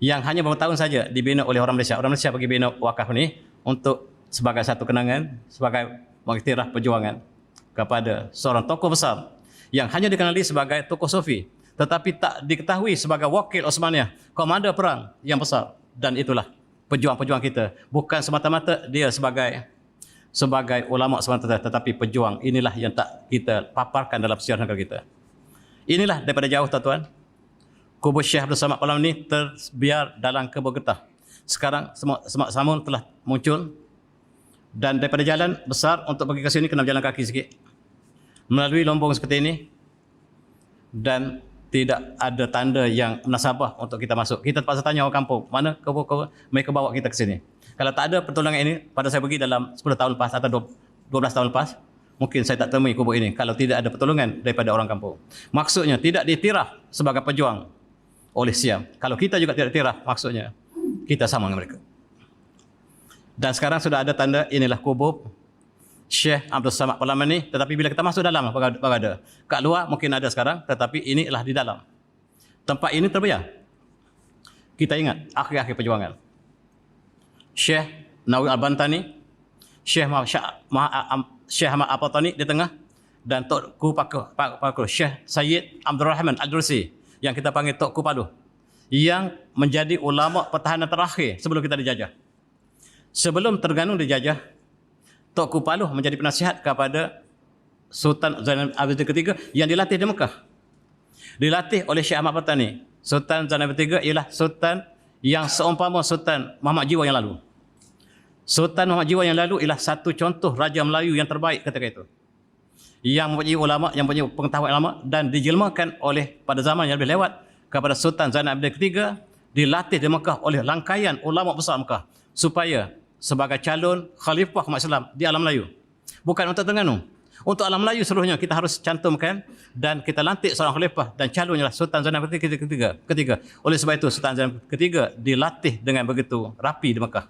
Speaker 1: yang hanya beberapa tahun saja dibina oleh orang Malaysia. Orang Malaysia pergi bina wakaf ini untuk sebagai satu kenangan, sebagai mengiktiraf perjuangan kepada seorang tokoh besar yang hanya dikenali sebagai tokoh Sufi, tetapi tak diketahui sebagai wakil Osmaniyah, komander perang yang besar. Dan itulah pejuang-pejuang kita. Bukan semata-mata dia sebagai ulama semata, tetapi pejuang. Inilah yang tak kita paparkan dalam sejarah negara kita. Inilah daripada jauh tuan-tuan, kubur Syekh Abdul Samad Palambang ini terbiar dalam kubur getah. Sekarang semak samun telah muncul, dan daripada jalan besar untuk pergi ke sini kena berjalan kaki sikit, melalui lombong seperti ini, dan tidak ada tanda yang menasabah untuk kita masuk. Kita terpaksa tanya orang kampung, mana kubur mereka bawa kita ke sini. Kalau tak ada pertolongan ini, pada saya pergi dalam 10 tahun lepas atau 12 tahun lepas, mungkin saya tak temui kubur ini kalau tidak ada pertolongan daripada orang kampung. Maksudnya tidak diiktiraf sebagai pejuang oleh Siam. Kalau kita juga tidak diiktiraf, maksudnya kita sama dengan mereka. Dan sekarang sudah ada tanda inilah kubur Syekh Abdul Samad Palambang ini, tetapi bila kita masuk dalam baru ada. Kat luar mungkin ada sekarang, tetapi inilah di dalam. Tempat ini terbiar. Kita ingat akhir-akhir perjuangan. Syekh Nawawi Al-Bantani, Syekh Ahmad Al-Patani di tengah, dan Tokku Paku Syekh Sayyid Abdul Rahman Al-Dursi yang kita panggil Tokku Paduh, yang menjadi ulama pertahanan terakhir sebelum kita dijajah. Sebelum Terengganu dijajah, Tokku Paduh menjadi penasihat kepada Sultan Zainal Abidin III yang dilatih di Mekah. Dilatih oleh Syekh Ahmad Al-Patani. Sultan Zainal Abidin III ialah sultan yang seumpama Sultan Mahmud Jiwa yang lalu. Sultan Mahmud Jiwa yang lalu ialah satu contoh Raja Melayu yang terbaik ketika itu. Yang mempunyai ulama, yang mempunyai pengetahuan ulama, dan dijelmakan oleh pada zaman yang lebih lewat kepada Sultan Zainal Abidin III, dilatih di Mekah oleh rangkaian ulama besar Mekah supaya sebagai calon khalifah umat Islam di alam Melayu. Bukan untuk Terengganu. Untuk alam Melayu seluruhnya kita harus cantumkan dan kita lantik seorang khalifah dan calonnya Sultan Zainal Abidin ketiga. Oleh sebab itu Sultan Zainal ketiga dilatih dengan begitu rapi di Mekah.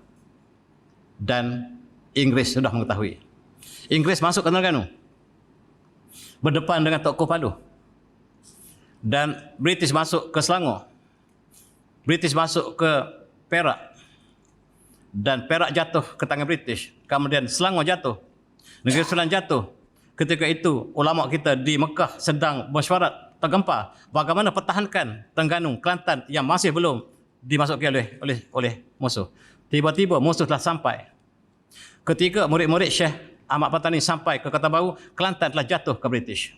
Speaker 1: Dan Inggris sudah mengetahui. Inggris masuk ke Terengganu berdepan dengan Tokku Paduh. Dan British masuk ke Selangor. British masuk ke Perak. Dan Perak jatuh ke tangan British. Kemudian Selangor jatuh. Negeri Sembilan jatuh. Ketika itu ulama kita di Mekah sedang mesyuarat tergempar bagaimana pertahankan Terengganu, Kelantan yang masih belum dimasuki oleh musuh. Tiba-tiba musuh telah sampai. Ketika murid-murid Syekh Ahmad Patani sampai ke Kota Baru, Kelantan telah jatuh ke British.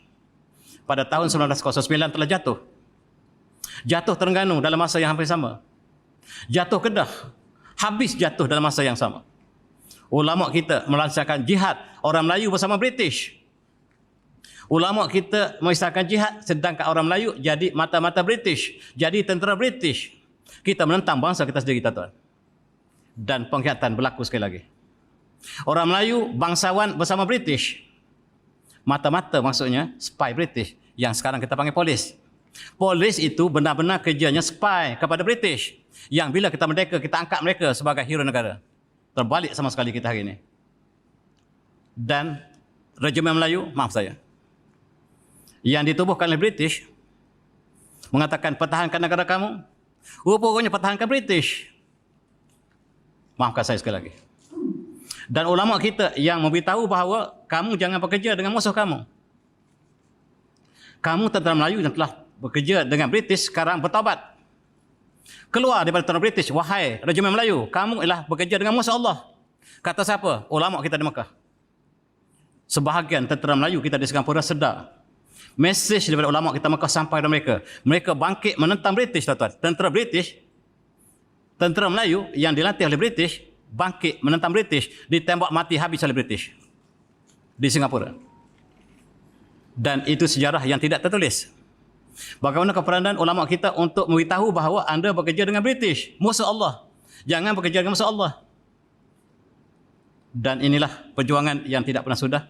Speaker 1: Pada tahun 1909 telah jatuh. Jatuh Terengganu dalam masa yang hampir sama. Jatuh Kedah, habis jatuh dalam masa yang sama. Ulama kita melancarkan jihad orang Melayu bersama British. Ulama kita mengisahkan jihad, sedangkan orang Melayu jadi mata-mata British, jadi tentera British. Kita menentang bangsa kita sendiri, tuan-tuan. Dan pengkhianatan berlaku sekali lagi. Orang Melayu bangsawan bersama British. Mata-mata maksudnya spy British yang sekarang kita panggil polis. Polis itu benar-benar kerjanya spy kepada British. Yang bila kita merdeka, kita angkat mereka sebagai hero negara. Terbalik sama sekali kita hari ini. Dan regimen Melayu, maaf saya, yang ditubuhkan oleh British mengatakan pertahankan negara kamu, rupanya pertahankan British. Maafkan saya sekali lagi. Dan ulama kita yang memberitahu bahawa kamu jangan bekerja dengan musuh kamu. Kamu tentera Melayu yang telah bekerja dengan British sekarang bertaubat. Keluar daripada tentera British, wahai regimen Melayu, kamu ialah bekerja dengan musuh Allah. Kata siapa? Ulama kita di Mekah. Sebahagian tentera Melayu kita di Singapura sedar. Mesej daripada ulama kita Mekah sampai kepada mereka. Mereka bangkit menentang British, tuan-tuan. Tentera British, tentera Melayu yang dilatih oleh British, bangkit menentang British, ditembak mati habis oleh British di Singapura. Dan itu sejarah yang tidak tertulis. Bagaimana keperanan ulama kita untuk memberitahu bahawa anda bekerja dengan British, musuh Allah. Jangan bekerja dengan musuh Allah. Dan inilah perjuangan yang tidak pernah sudah.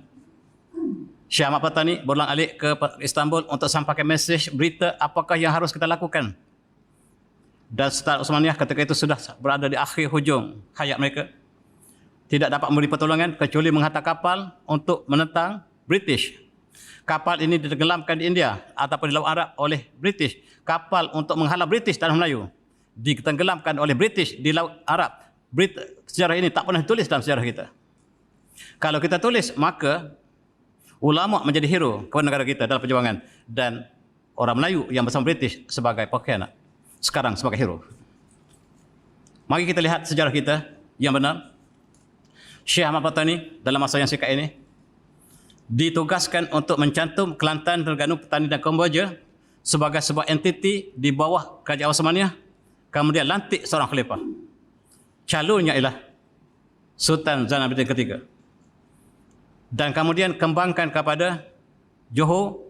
Speaker 1: Syekh Ahmad Patani berulang-alik ke Istanbul untuk sampaikan mesej berita apakah yang harus kita lakukan. Dan Sultan Osmaniyah ketika itu sudah berada di akhir hujung hayat mereka. Tidak dapat memberi pertolongan kecuali menghantar kapal untuk menentang British. Kapal ini ditenggelamkan di India ataupun di Laut Arab oleh British. Kapal untuk menghalau British tanah Melayu ditenggelamkan oleh British di Laut Arab. Sejarah ini tak pernah ditulis dalam sejarah kita. Kalau kita tulis, maka ulama menjadi hero kepada negara kita dalam perjuangan. Dan orang Melayu yang bersama British sebagai pengkhianat. Sekarang sebagai hero. Mari kita lihat sejarah kita yang benar. Syekh Ahmad Patani dalam masa yang singkat ini ditugaskan untuk mencantum Kelantan, Terengganu, Petani dan Kamboja sebagai sebuah entiti di bawah Kerajaan Osmaniyah. Kemudian lantik seorang khalifah. Calonnya ialah Sultan Zainuddin ketiga. Dan kemudian kembangkan kepada Johor,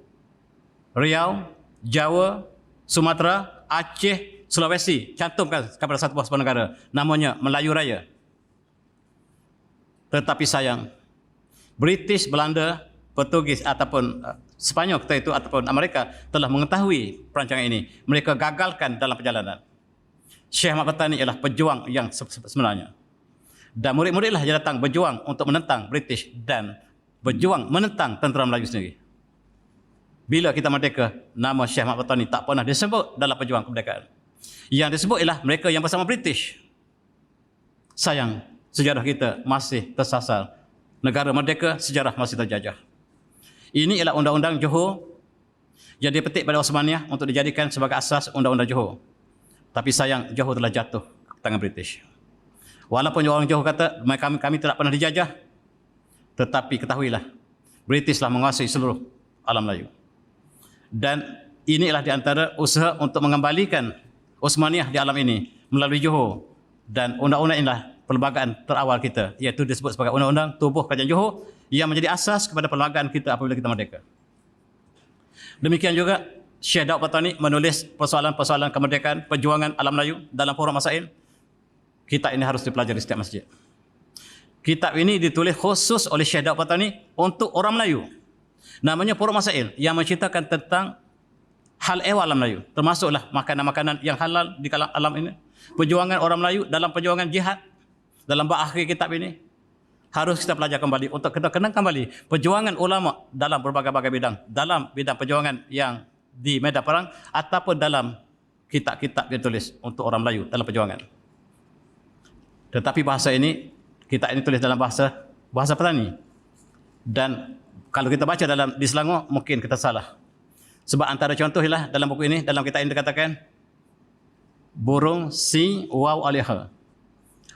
Speaker 1: Riau, Jawa, Sumatera, Aceh, Sulawesi, cantumkan kepada satu buah sebuah negara, namanya Melayu Raya. Tetapi sayang, British, Belanda, Portugis ataupun Sepanyol ketika itu ataupun Amerika telah mengetahui perancangan ini. Mereka gagalkan dalam perjalanan. Syekh Ahmad Patani ialah pejuang yang sebenarnya. Dan murid-muridlah yang datang berjuang untuk menentang British dan berjuang menentang tentera Melayu sendiri. Bila kita merdeka, nama Syekh Ahmad Patani tak pernah disebut dalam perjuangan kemerdekaan. Yang disebut ialah mereka yang bersama British. Sayang, sejarah kita masih tersasar. Negara merdeka, sejarah masih terjajah. Ini ialah Undang-Undang Johor yang dipetik pada Osmaniyah untuk dijadikan sebagai asas Undang-Undang Johor. Tapi sayang, Johor telah jatuh ke tangan British. Walaupun orang Johor kata, kami tidak pernah dijajah, tetapi ketahuilah, British telah menguasai seluruh alam Melayu. Dan inilah di antara usaha untuk mengembalikan Osmaniyah di alam ini melalui Johor. Dan undang-undang inilah perlembagaan terawal kita, iaitu disebut sebagai Undang-Undang Tubuh Kerajaan Johor yang menjadi asas kepada perlembagaan kita apabila kita merdeka. Demikian juga Syekh Daud Patani menulis persoalan-persoalan kemerdekaan, perjuangan alam Melayu dalam Forum Masail. Kitab ini harus dipelajari setiap masjid. Kitab ini ditulis khusus oleh Syekh Daud Patani untuk orang Melayu. Namanya Forum Masail yang menceritakan tentang hal ehwal alam Melayu. Termasuklah makanan-makanan yang halal di alam ini. Perjuangan orang Melayu dalam perjuangan jihad. Dalam bab akhir kitab ini harus kita pelajari kembali untuk kita kenang kembali perjuangan ulama dalam berbagai-bagai bidang. Dalam bidang perjuangan yang di medan perang ataupun dalam kitab-kitab yang ditulis untuk orang Melayu dalam perjuangan. Tetapi bahasa ini, kitab ini tulis dalam bahasa Petani. Dan kalau kita baca di Selangor, mungkin kita salah. Sebab antara contoh ialah dalam buku ini, dalam kitab ini dikatakan burung si waw aliha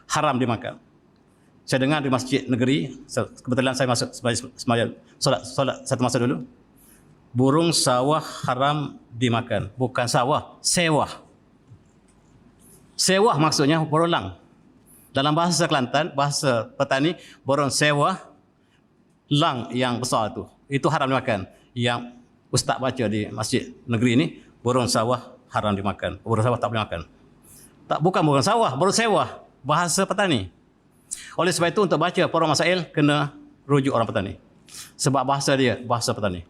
Speaker 1: haram dimakan. Saya dengar di masjid negeri, kebetulan saya masuk solat satu masa dulu. Burung sawah haram dimakan, bukan sawah, sewah. Sewah maksudnya berulang. Dalam bahasa Kelantan, bahasa Petani, burung sewah, lang yang besar itu haram dimakan. Yang ustaz baca di masjid negeri ini, burung sawah haram dimakan. Burung sawah tak boleh makan. Tak, bukan burung sawah, burung sewah. Bahasa Petani. Oleh sebab itu untuk baca Forum Masail kena rujuk orang petani. Sebab bahasa dia bahasa petani.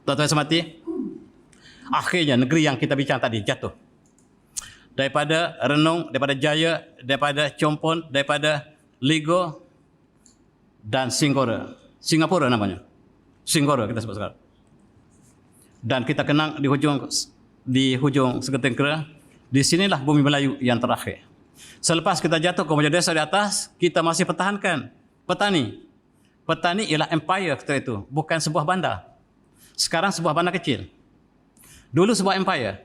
Speaker 1: Tuan-tuan semati, akhirnya negeri yang kita bincang tadi jatuh. Daripada Renung, daripada Jaya, daripada Chompon, daripada Ligo dan Singgora. Singapura namanya. Singgora kita sebut sekarang. Dan kita kenang di hujung Segetengkera, di sinilah bumi Melayu yang terakhir. Selepas kita jatuh ke Majlis Desa di atas, kita masih pertahankan petani. Petani ialah empire ketika itu, bukan sebuah bandar. Sekarang sebuah bandar kecil. Dulu sebuah empire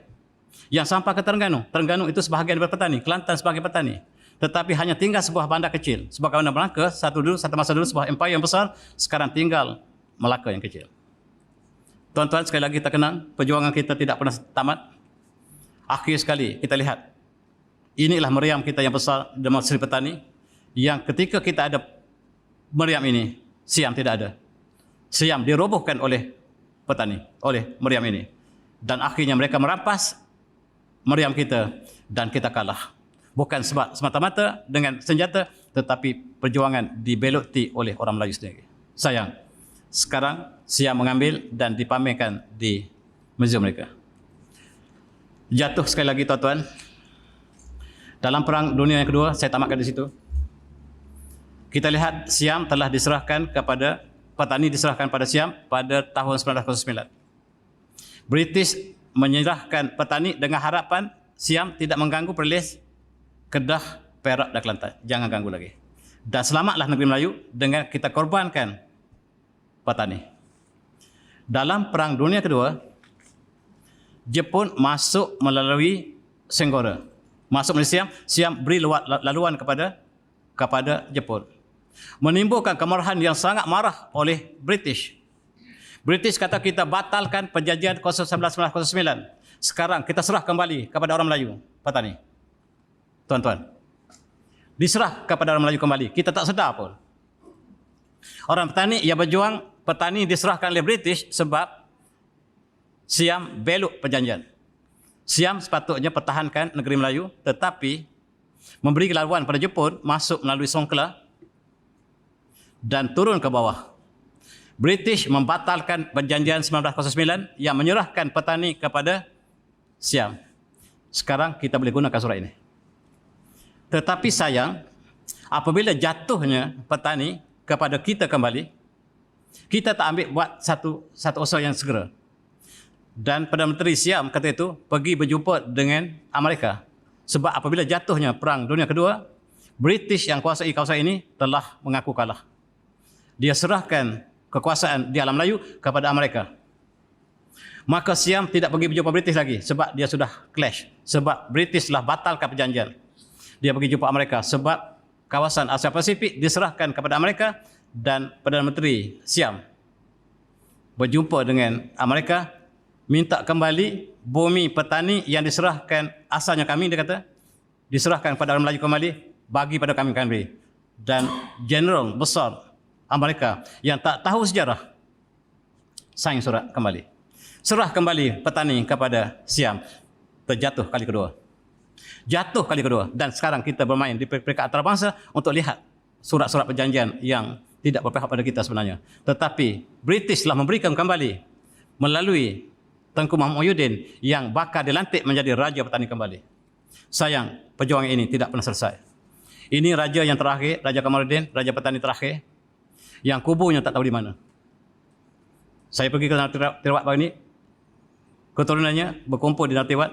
Speaker 1: yang sampai ke Terengganu. Terengganu itu sebahagian daripada petani, Kelantan sebagai petani. Tetapi hanya tinggal sebuah bandar kecil. Sebagai bandar Melaka, satu masa dulu sebuah empire yang besar, sekarang tinggal Melaka yang kecil. Tuan-tuan, sekali lagi kita kenang, perjuangan kita tidak pernah tamat. Akhir sekali kita lihat, inilah meriam kita yang besar dalam Seri Petani, yang ketika kita ada meriam ini, Siam tidak ada. Siam dirobohkan oleh petani, oleh meriam ini. Dan akhirnya mereka merampas meriam kita dan kita kalah. Bukan sebab semata-mata dengan senjata, tetapi perjuangan dibeloti oleh orang Melayu sendiri. Sayang, sekarang Siam mengambil dan dipamerkan di muzium mereka. Jatuh sekali lagi tuan-tuan. Dalam Perang Dunia yang Kedua, saya tamatkan di situ. Kita lihat Siam telah diserahkan kepada petani, diserahkan pada Siam pada tahun 1909. British menyerahkan petani dengan harapan Siam tidak mengganggu perlis Kedah, Perak dan Kelantan. Jangan ganggu lagi. Dan selamatlah negeri Melayu dengan kita korbankan petani. Dalam Perang Dunia Kedua, Jepun masuk melalui Senggora. Masuk melalui Siam beri laluan kepada Jepun. Menimbulkan kemarahan yang sangat marah oleh British. British kata kita batalkan perjanjian 1909. Sekarang kita serah kembali kepada orang Melayu, petani. Tuan-tuan, diserah kepada orang Melayu kembali. Kita tak sedar pun. Orang petani yang berjuang, petani diserahkan oleh British sebab Siam belok perjanjian. Siam sepatutnya pertahankan negeri Melayu, tetapi memberi laluan pada Jepun masuk melalui Songkla dan turun ke bawah. British membatalkan perjanjian 1909 yang menyerahkan petani kepada Siam. Sekarang kita boleh gunakan surat ini. Tetapi sayang, apabila jatuhnya petani kepada kita kembali, kita tak ambil buat satu usaha yang segera. Dan Perdana Menteri Siam kata itu pergi berjumpa dengan Amerika. Sebab apabila jatuhnya Perang Dunia Kedua, British yang kuasai kawasan ini telah mengaku kalah. Dia serahkan kekuasaan di alam Melayu kepada Amerika. Maka Siam tidak pergi berjumpa British lagi sebab dia sudah clash. Sebab British telah batalkan perjanjian. Dia pergi jumpa Amerika sebab kawasan Asia Pasifik diserahkan kepada Amerika dan Perdana Menteri Siam berjumpa dengan Amerika, minta kembali bumi petani yang diserahkan asalnya kami, dia kata, diserahkan kepada orang Melayu kembali, bagi pada kami kembali. Dan General besar Amerika yang tak tahu sejarah sign surat kembali. Serah kembali petani kepada Siam. Terjatuh kali kedua. Jatuh kali kedua. Dan sekarang kita bermain di peringkat antarabangsa untuk lihat surat-surat perjanjian yang tidak berpihak pada kita sebenarnya. Tetapi British telah memberikan kembali melalui Tengku Mahmud Muhyiddin yang bakal dilantik menjadi Raja Petani kembali. Sayang, perjuangan ini tidak pernah selesai. Ini raja yang terakhir, Raja Kamaluddin, Raja Petani terakhir, yang kuburnya tak tahu di mana. Saya pergi ke Nartiwat pagi ini, keturunannya berkumpul di Nartiwat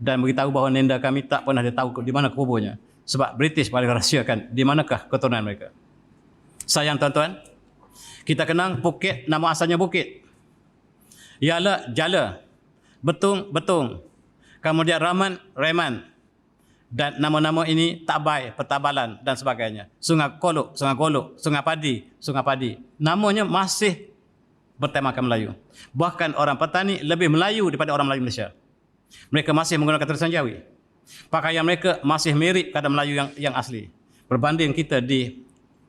Speaker 1: dan beritahu bahawa nenda kami tak pernah dia tahu di mana kuburnya. Sebab British paling rahsiakan di manakah keturunan mereka. Sayang tuan-tuan, kita kenang Bukit, nama asalnya Bukit. Ialah Jala, Betung, Betung. Kemudian Rahman, Reman. Dan nama-nama ini Tabai, Pertabalan dan sebagainya. Sungai Kolok, Sungai Golok, Sungai Padi, Sungai Padi. Namanya masih bertemakan Melayu. Bahkan orang petani lebih Melayu daripada orang Melayu Malaysia. Mereka masih menggunakan tulisan Jawi. Pakaian mereka masih mirip keadaan Melayu yang asli. Berbanding kita di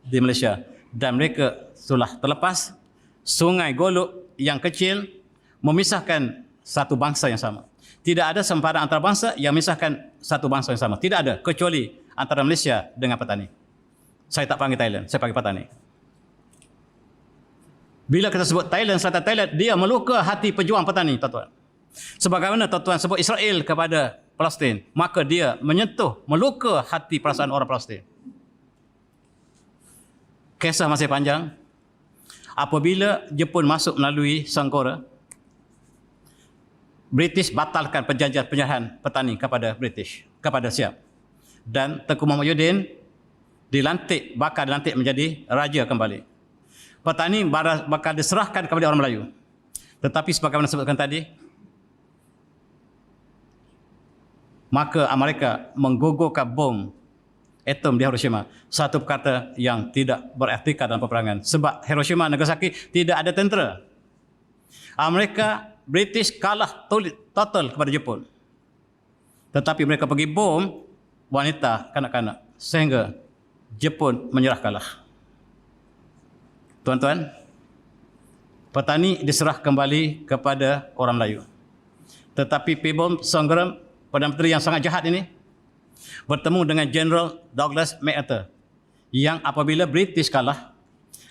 Speaker 1: Malaysia. Dan mereka sudah terlepas. Sungai Golok yang kecil memisahkan satu bangsa yang sama. Tidak ada sempadan antara bangsa yang memisahkan satu bangsa yang sama. Tidak ada, kecuali antara Malaysia dengan petani. Saya tak panggil Thailand, saya panggil petani. Bila kita sebut Thailand, selatan Thailand, dia meluka hati pejuang petani, tuan-tuan. Sebagaimana tuan-tuan sebut Israel kepada Palestin, maka dia menyentuh, meluka hati perasaan orang Palestin. Kisah masih panjang. Apabila Jepun masuk melalui Sanggora, British batalkan perjanjian penjarahan petani kepada British, kepada Siap. Dan Tengku Muhammad Yudin bakal dilantik menjadi raja kembali. Petani bakal diserahkan kepada orang Melayu. Tetapi sebagaimana sebutkan tadi, maka Amerika menggugurkan bom atom di Hiroshima. Satu perkara yang tidak beretika dalam peperangan. Sebab Hiroshima, Nagasaki tidak ada tentera. Amerika, British kalah total kepada Jepun. Tetapi mereka pergi bom wanita, kanak-kanak. Sehingga Jepun menyerah kalah. Tuan-tuan, petani diserah kembali kepada orang Melayu. Tetapi P-Bom Songram, Perdana Menteri yang sangat jahat ini, bertemu dengan General Douglas MacArthur, yang apabila British kalah,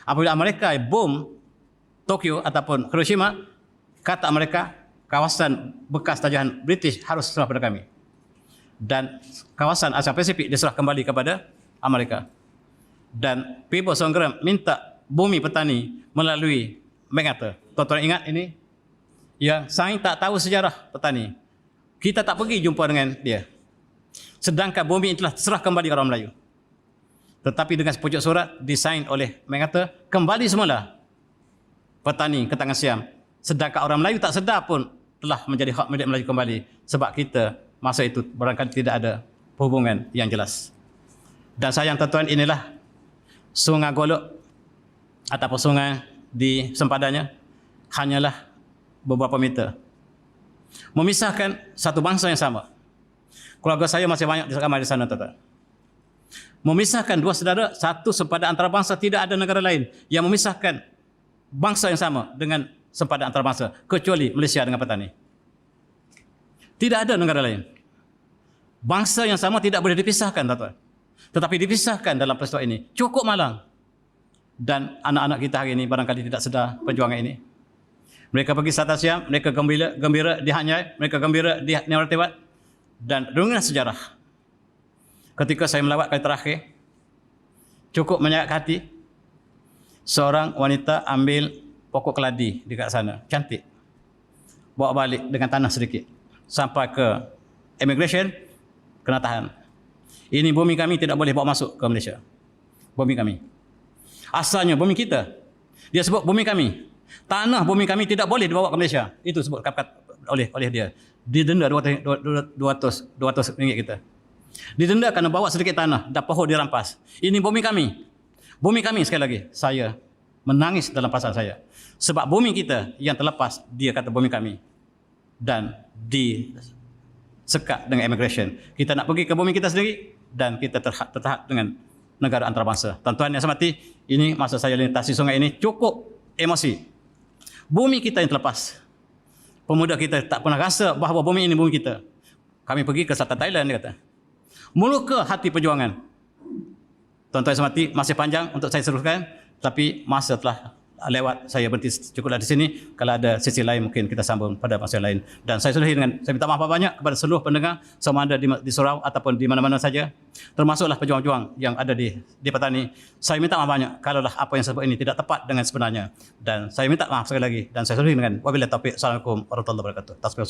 Speaker 1: apabila Amerika bom Tokyo ataupun Hiroshima, kata mereka, kawasan bekas tajahan British harus serah pada kami. Dan kawasan Asia Pasifik diserah kembali kepada Amerika. Dan P-Bom Songram minta bumi petani melalui MacArthur. Tuan-tuan ingat ini? Yang saya tak tahu sejarah petani. Kita tak pergi jumpa dengan dia. Sedangkan bumi itu telah terserah kembali orang Melayu. Tetapi dengan sepucuk surat disain oleh MacArthur, kembali semula petani ke tangan Siam. Sedangkan orang Melayu tak sedar pun telah menjadi hak milik Melayu kembali. Sebab kita masa itu barangkali tidak ada hubungan yang jelas. Dan sayang tuan-tuan, inilah Sungai Golok ataupun sungai di sempadannya hanyalah beberapa meter. Memisahkan satu bangsa yang sama. Keluarga saya masih banyak di sana, tuan-tuan. Memisahkan dua saudara, satu sempadan antarabangsa, tidak ada negara lain yang memisahkan bangsa yang sama dengan sempadan antarabangsa, kecuali Malaysia dengan petani. Tidak ada negara lain. Bangsa yang sama tidak boleh dipisahkan, tuan-tuan. Tetapi dipisahkan dalam peristiwa ini. Cukup malang. Dan anak-anak kita hari ini barangkali tidak sedar perjuangan ini. Mereka pergi Selatan Siam, mereka gembira di Hak Nyai, mereka gembira di Nyawa Tewat. Dan dengan sejarah, ketika saya melawat kali terakhir, cukup menyayat hati, seorang wanita ambil pokok keladi dekat sana, cantik, bawa balik dengan tanah sedikit, sampai ke immigration, kena tahan. Ini bumi kami, tidak boleh bawa masuk ke Malaysia. Bumi kami. Asalnya bumi kita. Dia sebut bumi kami. Tanah bumi kami tidak boleh dibawa ke Malaysia. Itu sebut oleh dia. Didenda 200 ringgit kita. Didenda kerana bawa sedikit tanah dan pohon dirampas. Ini bumi kami. Bumi kami, sekali lagi. Saya menangis dalam perasaan saya. Sebab bumi kita yang terlepas, dia kata bumi kami. Dan disekat dengan immigration. Kita nak pergi ke bumi kita sendiri dan kita terhad dengan negara antarabangsa. Tuan-tuan yang saya hormati, ini masa saya lintasi sungai ini cukup emosi. Bumi kita yang terlepas. Pemuda kita tak pernah rasa bahawa bumi ini bumi kita. Kami pergi ke selatan Thailand, dia kata. Meluka hati perjuangan. Tuan-tuan yang saya hormati, masih panjang untuk saya teruskan, tapi masa telah lewat. Saya berhenti cukuplah di sini. Kalau ada sesi lain mungkin kita sambung pada masa lain. Dan saya sudahi dengan, saya minta maaf banyak kepada seluruh pendengar, sama ada di surau ataupun di mana-mana saja, termasuklah pejuang-pejuang yang ada di petani. Saya minta maaf banyak kalaulah apa yang saya sebut ini tidak tepat dengan sebenarnya. Dan saya minta maaf sekali lagi. Dan saya sudahi dengan wabillahi taufiq. Assalamualaikum warahmatullahi wabarakatuh. Tasbih.